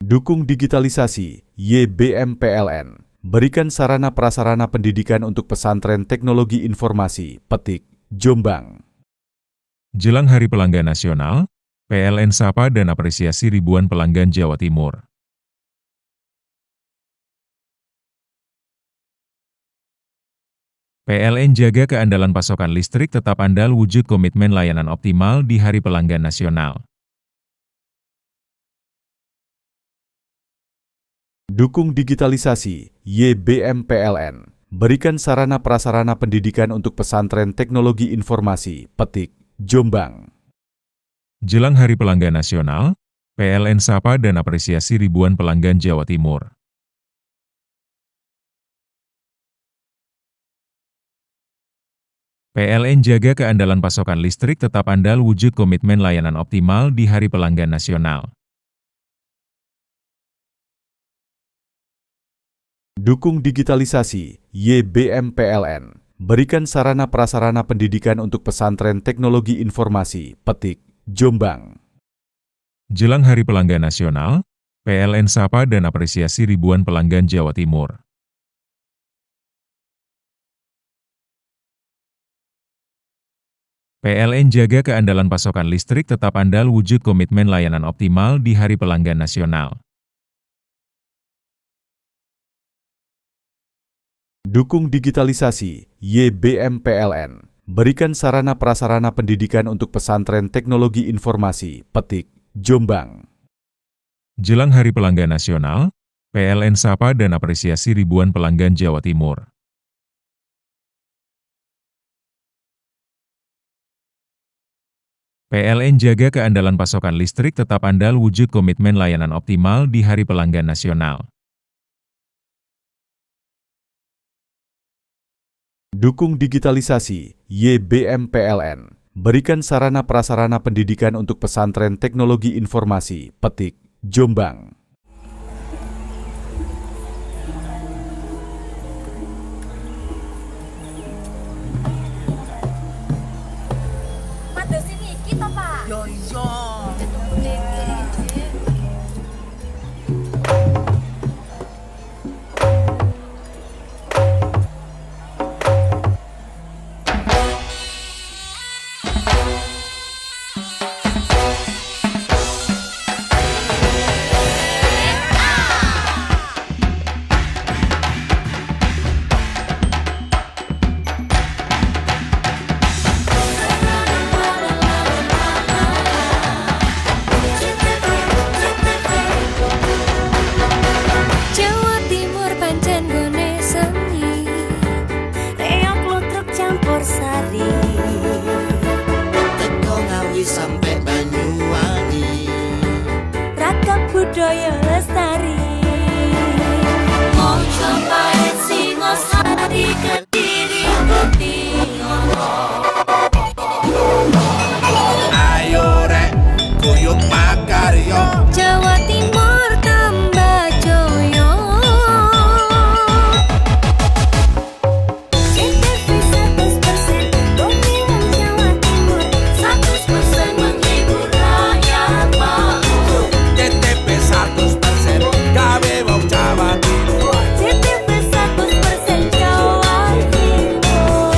Dukung digitalisasi, YBM PLN. Berikan sarana prasarana pendidikan untuk pesantren teknologi informasi, Petik, Jombang. Jelang Hari Pelanggan Nasional, PLN sapa dan apresiasi ribuan pelanggan Jawa Timur. PLN jaga keandalan pasokan listrik tetap andal wujud komitmen layanan optimal di Hari Pelanggan Nasional. Dukung digitalisasi, YBM PLN. Berikan sarana prasarana pendidikan untuk pesantren teknologi informasi, Petik, Jombang. Jelang Hari Pelanggan Nasional, PLN sapa dan apresiasi ribuan pelanggan Jawa Timur. PLN jaga keandalan pasokan listrik tetap andal wujud komitmen layanan optimal di Hari Pelanggan Nasional. Dukung digitalisasi, YBM PLN. Berikan sarana prasarana pendidikan untuk pesantren teknologi informasi, Petik, Jombang. Jelang Hari Pelanggan Nasional, PLN sapa dan apresiasi ribuan pelanggan Jawa Timur. PLN jaga keandalan pasokan listrik tetap andal wujud komitmen layanan optimal di Hari Pelanggan Nasional. Dukung digitalisasi, YBM PLN. Berikan sarana prasarana pendidikan untuk pesantren teknologi informasi, Petik, Jombang. Jelang Hari Pelanggan Nasional, PLN sapa dan apresiasi ribuan pelanggan Jawa Timur. PLN jaga keandalan pasokan listrik tetap andal wujud komitmen layanan optimal di Hari Pelanggan Nasional. Dukung digitalisasi, YBM PLN. Berikan sarana prasarana pendidikan untuk pesantren teknologi informasi, Petik, Jombang. Mados ini kita, Pak. Yo iya. Sampai Banyuwangi, Ragam budaya lestari. Mojo Pahit Singosari Kediri Ayo rek, kuyuk makaryo. Jawa Timur tambah joyo. JTV 100% Bumi Wong Jawa Timur, 100% menghibur rakyat makmur. JTV 100% gawe wong Jawa Timur. JTV 100% Jawa Timur.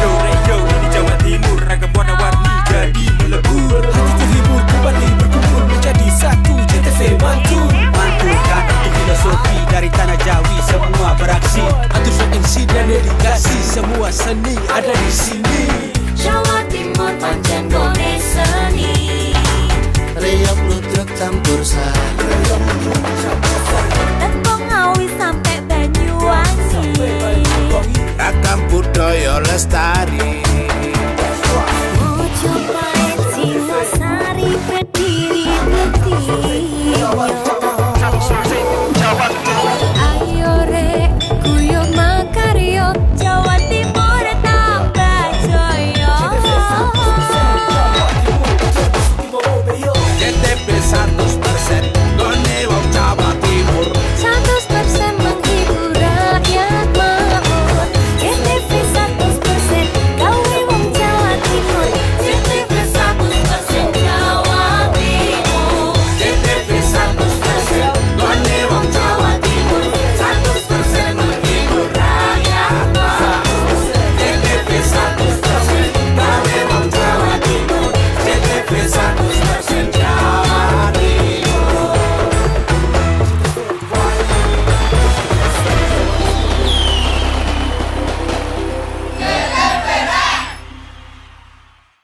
Yo di Jawa Timur ragam warna-warni jadi melebur. Hati terhibur kembali berkumpul menjadi satu. JTV Mantul mantulkan untuk filosofi dari tanah Jawi semua beraksi. Atur MC dan dedikasi semua seni ada di sini. Jawa Timur pancen gone seni. Riok ludruk campur sari. Teko Ngawi sampai Banyuwangi. Ragam budaya lestari.